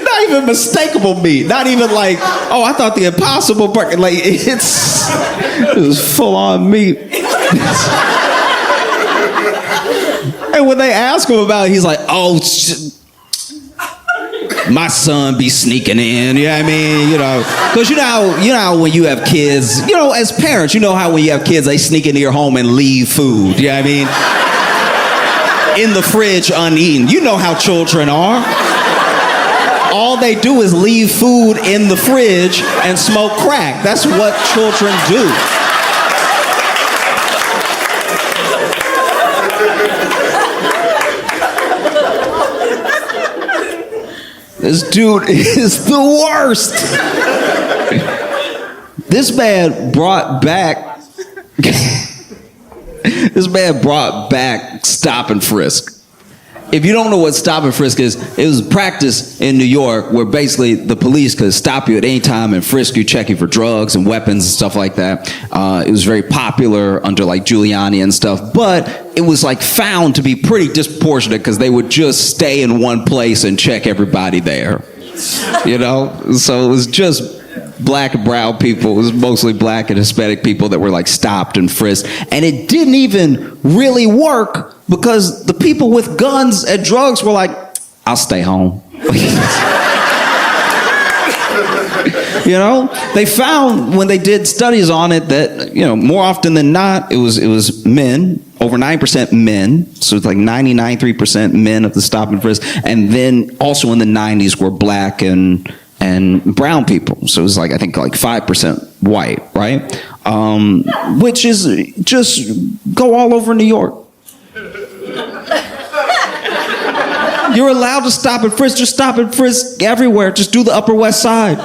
Not even mistakable meat. Not even like, oh, I thought the Impossible Burger. Like, it was full on meat. And when they ask him about it, he's like, oh, my son be sneaking in, you know what I mean? You know, because you know how when you have kids, you know, as parents, you know how when you have kids, they sneak into your home and leave food, you know what I mean? In the fridge uneaten. You know how children are. All they do is leave food in the fridge and smoke crack. That's what children do. This dude is the worst. This man brought back stop and frisk. If you don't know what stop and frisk is, it was practice in New York where basically the police could stop you at any time and frisk you, check you for drugs and weapons and stuff like that. It was very popular under like Giuliani and stuff, but it was like found to be pretty disproportionate because they would just stay in one place and check everybody there. You know? So it was just black and brown people. It was mostly black and Hispanic people that were like stopped and frisked. And it didn't even really work because the people with guns and drugs were like, I'll stay home. You know, they found when they did studies on it that, you know, more often than not, it was men, over 9% men. So it's like 99.3% men of the stop and frisk. And then also in the 90s were black and brown people. So it was like, I think like 5% white, right? Which is just go all over New York. You're allowed to stop and frisk. Just stop and frisk everywhere. Just do the Upper West Side.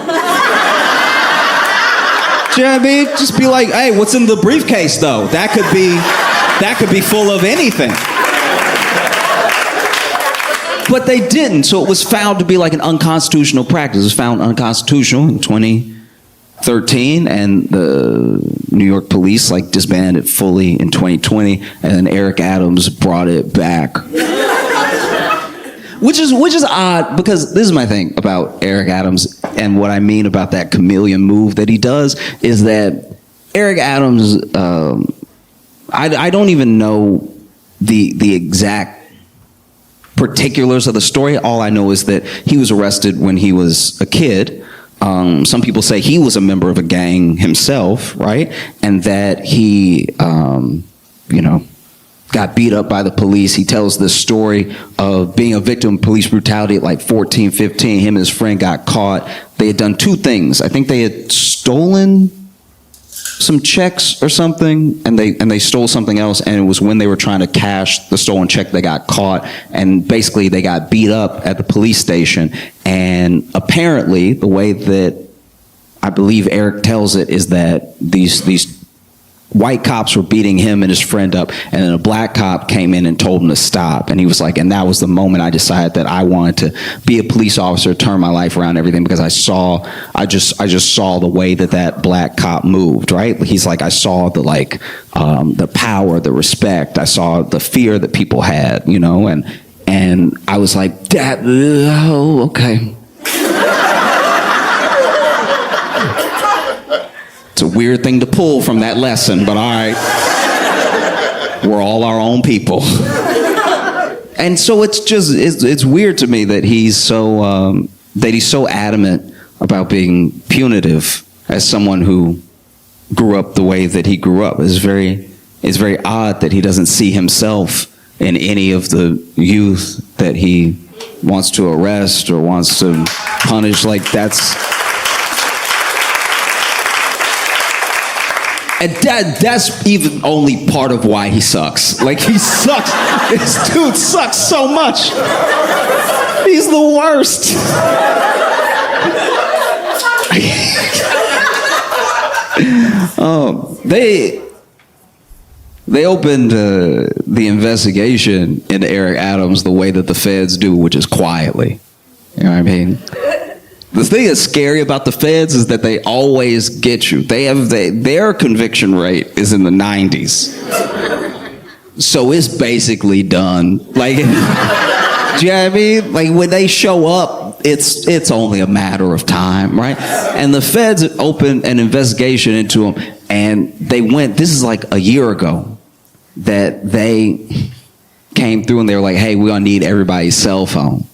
Do you know what I mean? Just be like, hey, what's in the briefcase though? That could be full of anything. But they didn't, so it was found to be like an unconstitutional practice. It was found unconstitutional in 2013, and the New York police like disbanded it fully in 2020, and then Eric Adams brought it back. Which is odd, because this is my thing about Eric Adams, and what I mean about that chameleon move that he does is that Eric Adams, I don't even know the exact particulars of the story. All I know is that he was arrested when he was a kid. Some people say he was a member of a gang himself, right? And that he, got beat up by the police. He tells this story of being a victim of police brutality at like 14, 15. Him and his friend got caught. They had done two things. I think they had stolen some checks or something, and they stole something else, and it was when they were trying to cash the stolen check they got caught, and basically they got beat up at the police station. And apparently the way that I believe Eric tells it is that these white cops were beating him and his friend up, and then a black cop came in and told him to stop. And he was like, and that was the moment I decided that I wanted to be a police officer, turn my life around, everything, because I just saw the way that black cop moved, right? He's like, I saw the power, the respect, I saw the fear that people had, you know, and I was like, Okay. It's a weird thing to pull from that lesson, but all right. We're all our own people. And so it's weird to me that he's so adamant about being punitive as someone who grew up the way that he grew up. It's very odd that he doesn't see himself in any of the youth that he wants to arrest or wants to punish. Like that's even only part of why he sucks. Like he sucks. This dude sucks so much. He's the worst. They opened the investigation into Eric Adams the way that the feds do, which is quietly. You know what I mean? The thing that's scary about the feds is that they always get you. Their conviction rate is in the 90s. So it's basically done. Like, do you know what I mean? Like when they show up, it's only a matter of time, right? And the feds opened an investigation into him, and this is like a year ago, that they came through and they were like, hey, we're gonna need everybody's cell phone.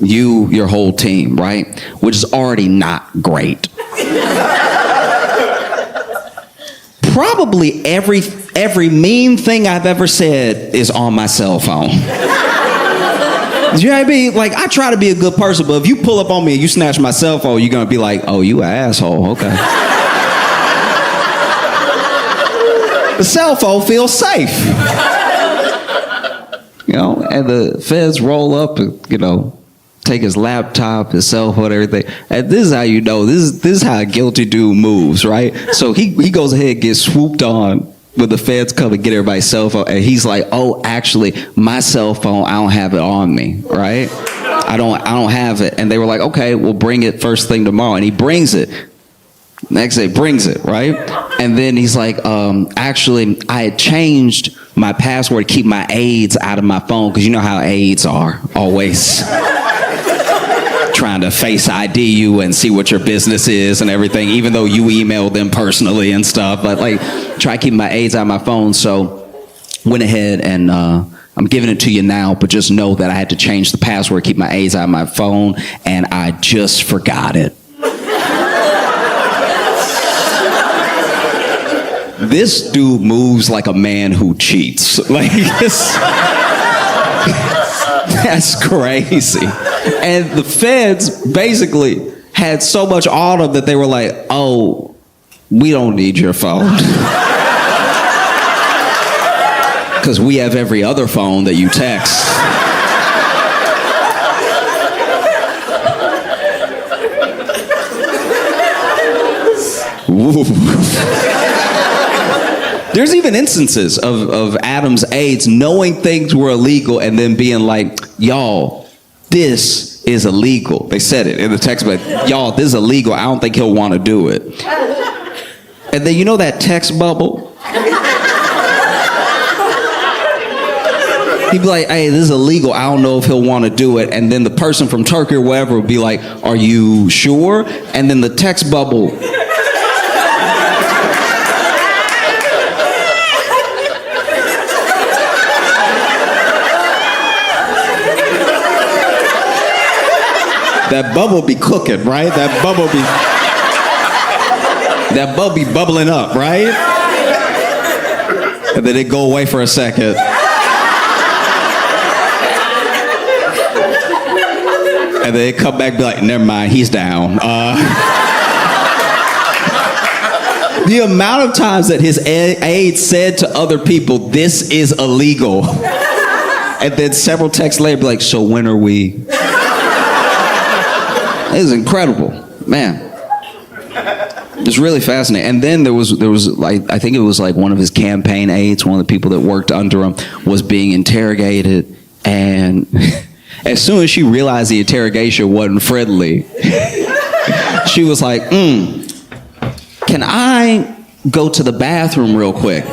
Your whole team, right? Which is already not great. Probably every mean thing I've ever said is on my cell phone. Do you know what I mean? Like, I try to be a good person, but if you pull up on me and you snatch my cell phone, you're gonna be like, oh, you an asshole, okay. The cell phone feels safe. You know, and the feds roll up and, take his laptop, his cell phone, everything. And this is how you know, this is how a guilty dude moves, right? So he goes ahead and gets swooped on when the feds come and get everybody's cell phone, and he's like, oh, actually, my cell phone, I don't have it on me, right? I don't have it. And they were like, okay, we'll bring it first thing tomorrow. And he brings it. Next day, brings it, right? And then he's like, actually, I had changed my password to keep my aides out of my phone, because you know how aides are, always trying to face ID you and see what your business is and everything, even though you email them personally and stuff. But like, try keeping my aides out of my phone. So went ahead and I'm giving it to you now, but just know that I had to change the password, keep my aides out of my phone, and I just forgot it. This dude moves like a man who cheats. Like, that's crazy. And the feds basically had so much on them that they were like, oh, we don't need your phone. Because we have every other phone that you text. Ooh. There's even instances of Adam's aides knowing things were illegal and then being like, y'all, this is illegal. They said it in the text, but y'all, this is illegal. I don't think he'll want to do it. And then you know that text bubble? He'd be like, hey, this is illegal. I don't know if he'll want to do it. And then the person from Turkey or wherever would be like, are you sure? And then the text bubble... That bubble be cooking, right? That bubble be bubbling up, right? And then it go away for a second. And then it come back and be like, never mind, he's down. The amount of times that his aide said to other people, this is illegal. And then several texts later be like, so when are we... It was incredible, man. It's really fascinating. And then there was like, I think it was like one of his campaign aides, one of the people that worked under him, was being interrogated. And as soon as she realized the interrogation wasn't friendly, she was like, can I go to the bathroom real quick?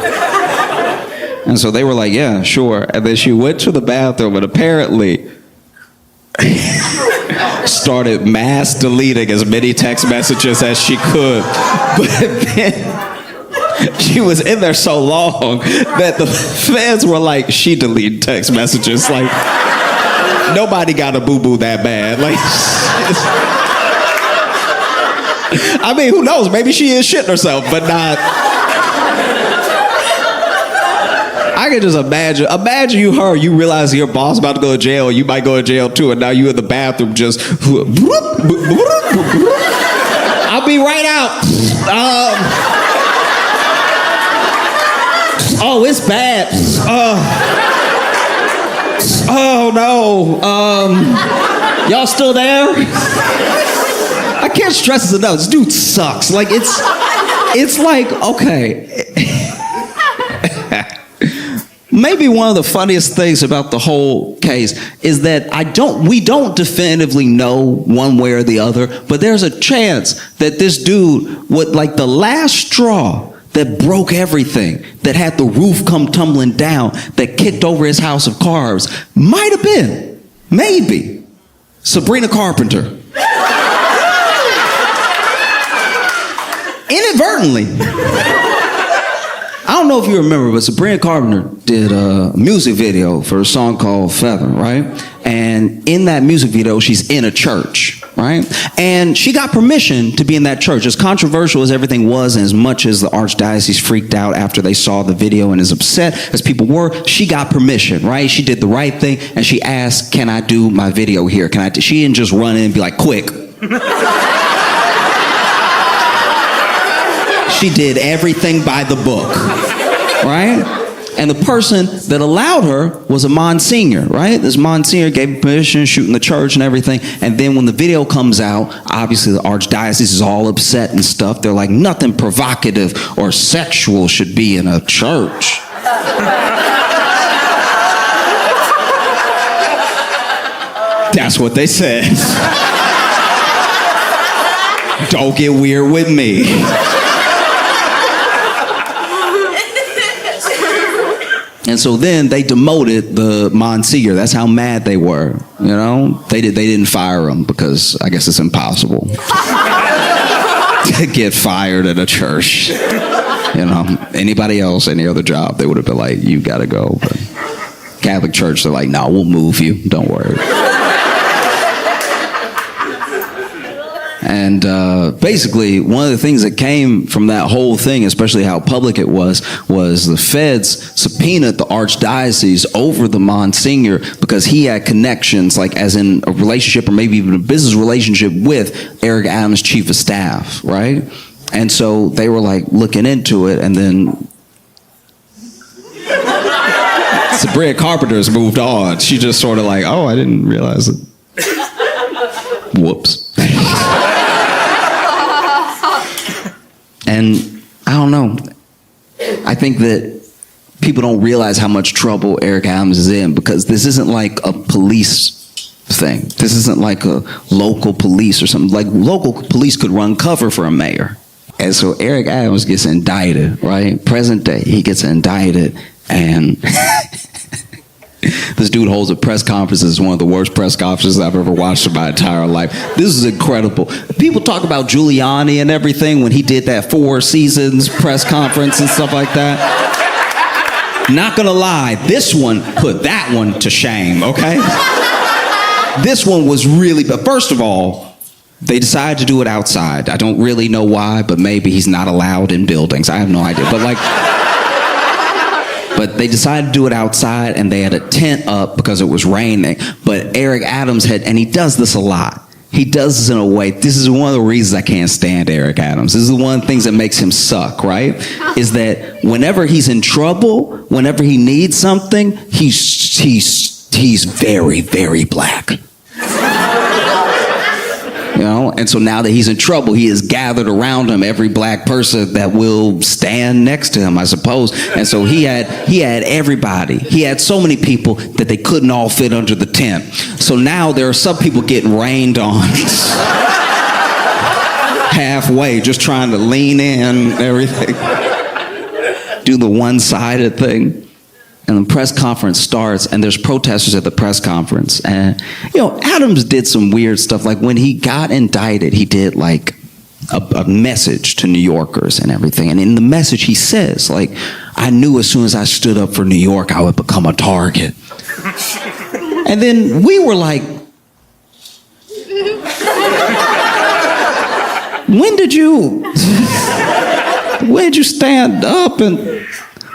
And so they were like, yeah, sure. And then she went to the bathroom, and apparently started mass deleting as many text messages as she could. But then she was in there so long that the feds were like, she deleted text messages. Like, nobody got a boo-boo that bad. Like, I mean, who knows? Maybe she is shitting herself, but not. I can just imagine you realize your boss about to go to jail, you might go to jail too, and now you in the bathroom just, I'll be right out. Oh, it's bad. Oh no. Y'all still there? I can't stress this enough. This dude sucks. Like, it's like, okay. Maybe one of the funniest things about the whole case is that we don't definitively know one way or the other, but there's a chance that this dude, like the last straw that broke everything, that had the roof come tumbling down, that kicked over his house of cards, might have been, maybe, Sabrina Carpenter. Inadvertently. I don't know if you remember, but Sabrina Carpenter did a music video for a song called Feather, right? And in that music video, she's in a church, right? And she got permission to be in that church. As controversial as everything was, and as much as the archdiocese freaked out after they saw the video and as upset as people were, she got permission, right? She did the right thing, and she asked, can I do my video here? She didn't just run in and be like, quick. She did everything by the book, right? And the person that allowed her was a Monsignor, right? This Monsignor gave permission, shooting the church and everything. And then when the video comes out, obviously the archdiocese is all upset and stuff. They're like, nothing provocative or sexual should be in a church. That's what they said. Don't get weird with me. And so then they demoted the Monsignor. That's how mad they were, you know? They didn't fire him because I guess it's impossible to get fired at a church. You know, anybody else, any other job, they would have been like, you gotta go. But Catholic Church, they're like, no, we'll move you, don't worry. And basically, one of the things that came from that whole thing, especially how public it was the feds subpoenaed the archdiocese over the Monsignor because he had connections, like as in a relationship or maybe even a business relationship with Eric Adams' chief of staff, right? And so they were like looking into it, and then Sabrina Carpenter's moved on. She just sort of like, oh, I didn't realize it. Whoops. And I don't know. I think that people don't realize how much trouble Eric Adams is in because this isn't like a police thing. This isn't like a local police or something. Like local police could run cover for a mayor. And so Eric Adams gets indicted, right? Present day, he gets indicted, and this dude holds a press conference. It's one of the worst press conferences I've ever watched in my entire life. This is incredible. People talk about Giuliani and everything when he did that 4 Seasons press conference and stuff like that. Not gonna lie, this one put that one to shame, okay? This one was really, but first of all, they decided to do it outside. I don't really know why, but maybe he's not allowed in buildings. I have no idea, but they decided to do it outside, and they had a tent up because it was raining. But Eric Adams and he does this a lot. He does this in a way, this is one of the reasons I can't stand Eric Adams. This is one of the things that makes him suck, right? Is that whenever he's in trouble, whenever he needs something, he's very, very black. You know, and so now that he's in trouble, he has gathered around him every black person that will stand next to him, I suppose. And so he had everybody. He had so many people that they couldn't all fit under the tent. So now there are some people getting rained on halfway, just trying to lean in, everything. Do the one-sided thing. And the press conference starts, and there's protesters at the press conference. And, Adams did some weird stuff. Like when he got indicted, he did like a message to New Yorkers and everything. And in the message, he says, like, I knew as soon as I stood up for New York, I would become a target. And then we were like, when did you stand up and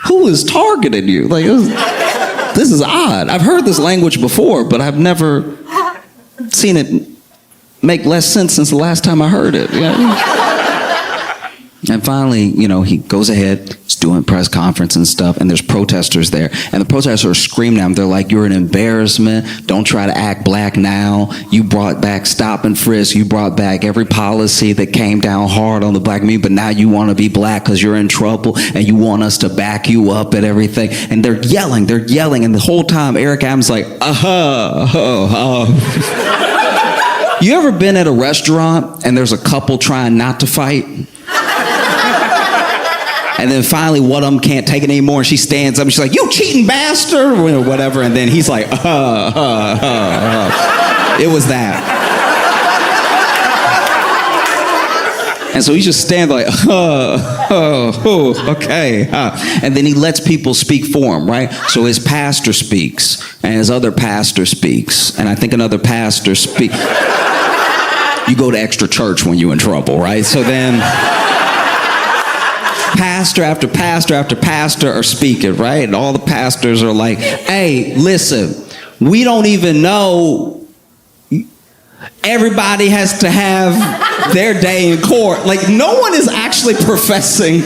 who is targeting you? Like, this is odd. I've heard this language before, but I've never seen it make less sense since the last time I heard it. And finally, he goes ahead, he's doing press conference and stuff, and there's protesters there. And the protesters are screaming at him. They're like, you're an embarrassment. Don't try to act black now. You brought back stop and frisk. You brought back every policy that came down hard on the black community, but now you want to be black because you're in trouble, and you want us to back you up and everything. And they're yelling. And the whole time, Eric Adams is like, You ever been at a restaurant and there's a couple trying not to fight? And then finally one of them can't take it anymore and she stands up and she's like, you cheating bastard, or whatever. And then he's like, It was that. And so he's just standing like, okay. And then he lets people speak for him, right? So his pastor speaks and his other pastor speaks. And I think another pastor speaks. You go to extra church when you're in trouble, right? So then pastor after pastor after pastor are speaking, right? And all the pastors are like, hey, listen, we don't even know. Everybody has to have their day in court. Like, no one is actually professing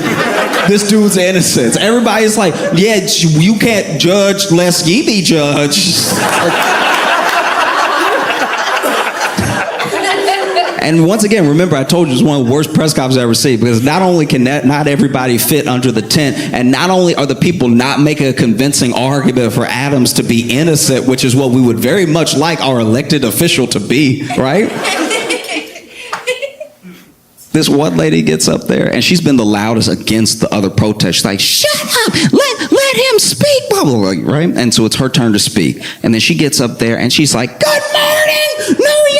this dude's innocence. Everybody's like, yeah, you can't judge lest ye be judged. And once again, remember, I told you it's one of the worst press conferences I've ever seen, because not only can not everybody fit under the tent, and not only are the people not making a convincing argument for Adams to be innocent, which is what we would very much like our elected official to be, right? This one lady gets up there, and she's been the loudest against the other protest. She's like, shut up, let him speak, blah, blah, blah, right? And so it's her turn to speak. And then she ggets up there, and she's like, good morning, New York!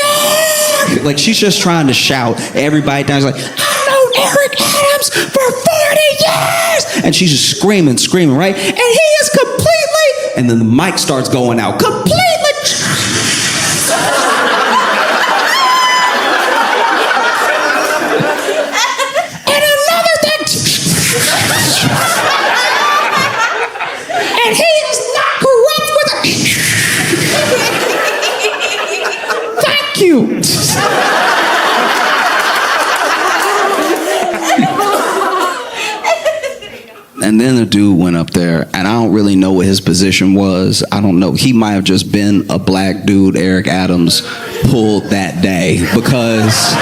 Like, she's just trying to shout everybody down. She's like, I've known Eric Adams for 40 years! And she's just screaming, right? And he is completely... And then the mic starts going out. Completely... And another thing... And he is not corrupt with it. Thank you. And then the dude went up there, and I don't really know what his position was. I don't know. He might have just been a black dude Eric Adams pulled that day, because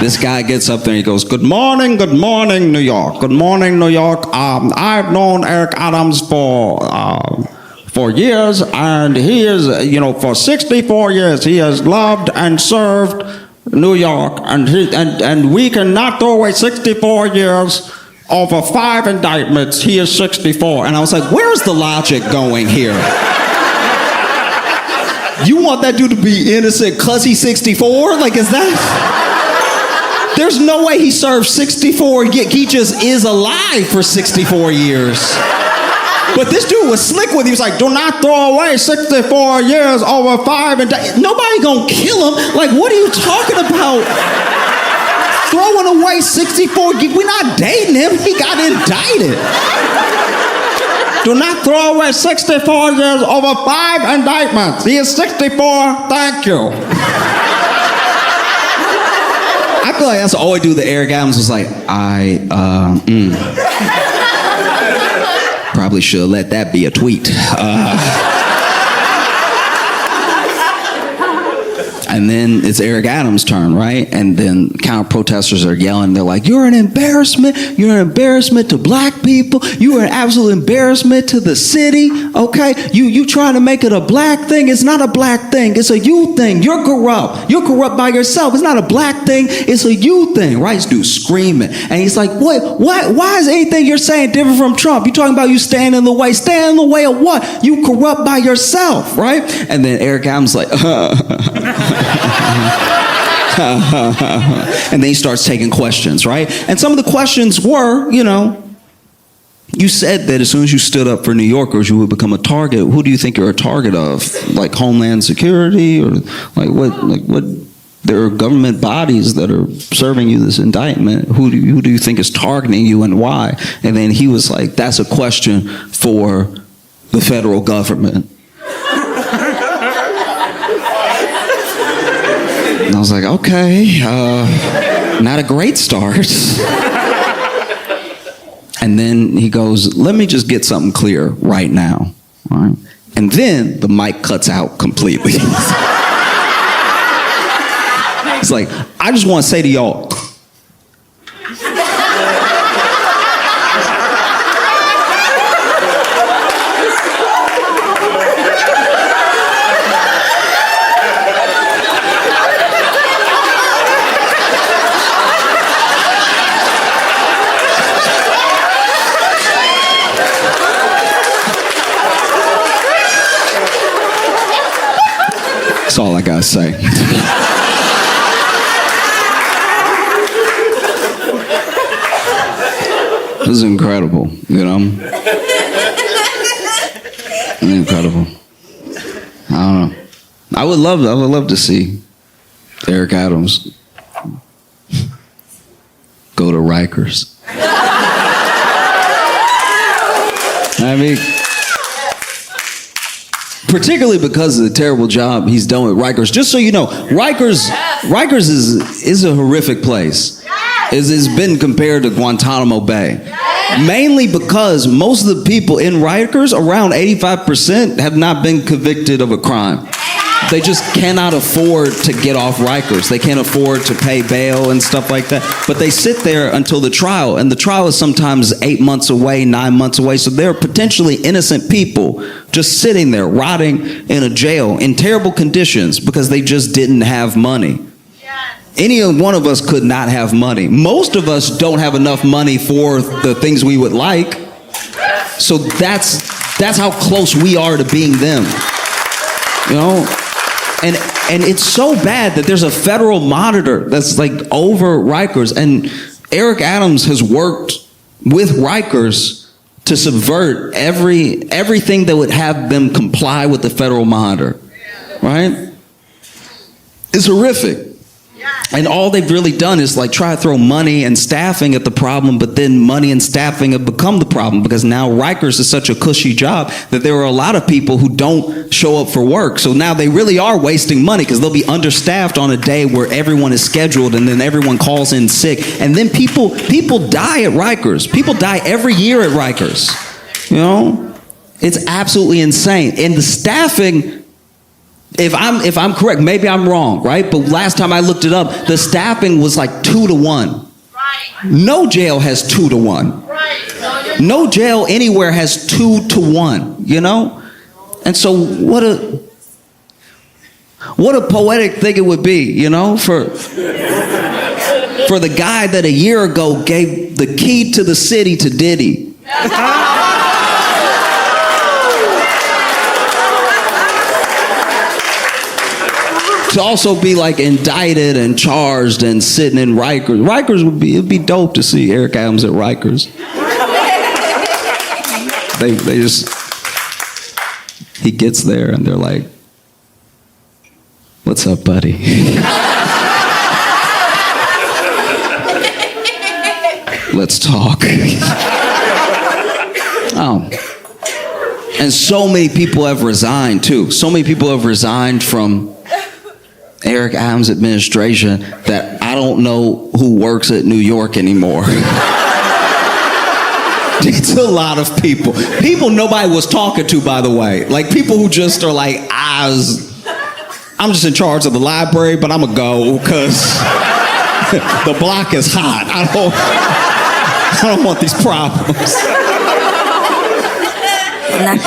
this guy gets up there and he goes, good morning, New York. Good morning, New York. I've known Eric Adams for years, and he is, for 64 years, he has loved and served New York, and we cannot throw away 64 years over 5 indictments. He is 64. And I was like, where's the logic going here? You want that dude to be innocent because he's 64? Like, is that... There's no way he served 64, he just is alive for 64 years. But this dude was slick with it. He was like, do not throw away 64 years over 5 indictments. Nobody gonna kill him. Like, what are you talking about? Throwing away 64, we're not dating him, he got indicted. Do not throw away 64 years over 5 indictments. He is 64, thank you. I feel like that's the only dude that Eric Adams was like, probably should have let that be a tweet. And then it's Eric Adams' turn, right? And then counter protesters are yelling. They're like, "You're an embarrassment. You're an embarrassment to black people. You are an absolute embarrassment to the city. Okay, you trying to make it a black thing? It's not a black thing. It's a you thing. You're corrupt. You're corrupt by yourself. It's not a black thing. It's a you thing." Right? This dude's screaming, and he's like, "What? Why is anything you're saying different from Trump? You talking about you stand in the way? Stand in the way of what? You corrupt by yourself, right?" And then Eric Adams like, and then he starts taking questions, right? And some of the questions were, you said that as soon as you stood up for New Yorkers, you would become a target. Who do you think you're a target of? Like Homeland Security, or what? There are government bodies that are serving you this indictment. Who do you think is targeting you and why? And then he was like, "That's a question for the federal government." And I was like, okay, not a great start. And then he goes, "Let me just get something clear right now." All right? And then the mic cuts out completely. It's like, "I just want to say to y'all, that's all I gotta say." It was incredible, Incredible. I don't know. I would love to see Eric Adams go to Rikers. I mean, particularly because of the terrible job he's done with Rikers. Just so you know, Rikers is a horrific place. It's been compared to Guantanamo Bay. Mainly because most of the people in Rikers, around 85%, have not been convicted of a crime. They just cannot afford to get off Rikers. They can't afford to pay bail and stuff like that. But they sit there until the trial, and the trial is sometimes 8 months away, 9 months away. So they're potentially innocent people just sitting there, rotting in a jail in terrible conditions because they just didn't have money. Any one of us could not have money. Most of us don't have enough money for the things we would like. So that's how close we are to being them. And it's so bad that there's a federal monitor that's like over Rikers, and Eric Adams has worked with Rikers to subvert everything that would have them comply with the federal monitor. Right? It's horrific. And all they've really done is like try to throw money and staffing at the problem, but then money and staffing have become the problem because now Rikers is such a cushy job that there are a lot of people who don't show up for work. So now they really are wasting money because they'll be understaffed on a day where everyone is scheduled and then everyone calls in sick. And then people die at Rikers. People die every year at Rikers. It's absolutely insane. And the staffing, if I'm correct, maybe I'm wrong, right? But last time I looked it up, the staffing was like 2 to 1. Right. No jail has 2 to 1. Right. No jail anywhere has 2 to 1, And so what a poetic thing it would be, for the guy that a year ago gave the key to the city to Diddy. To also be like indicted and charged and sitting in Rikers. Rikers it'd be dope to see Eric Adams at Rikers. They just, he gets there and they're like, "What's up, buddy?" "Let's talk." And so many people have resigned too. So many people have resigned from Eric Adams' administration that I don't know who works at New York anymore. It's a lot of people. People nobody was talking to, by the way. Like people who just are like, I I'm just in charge of the library, but I'm gonna go because the block is hot. I don't want these problems. When I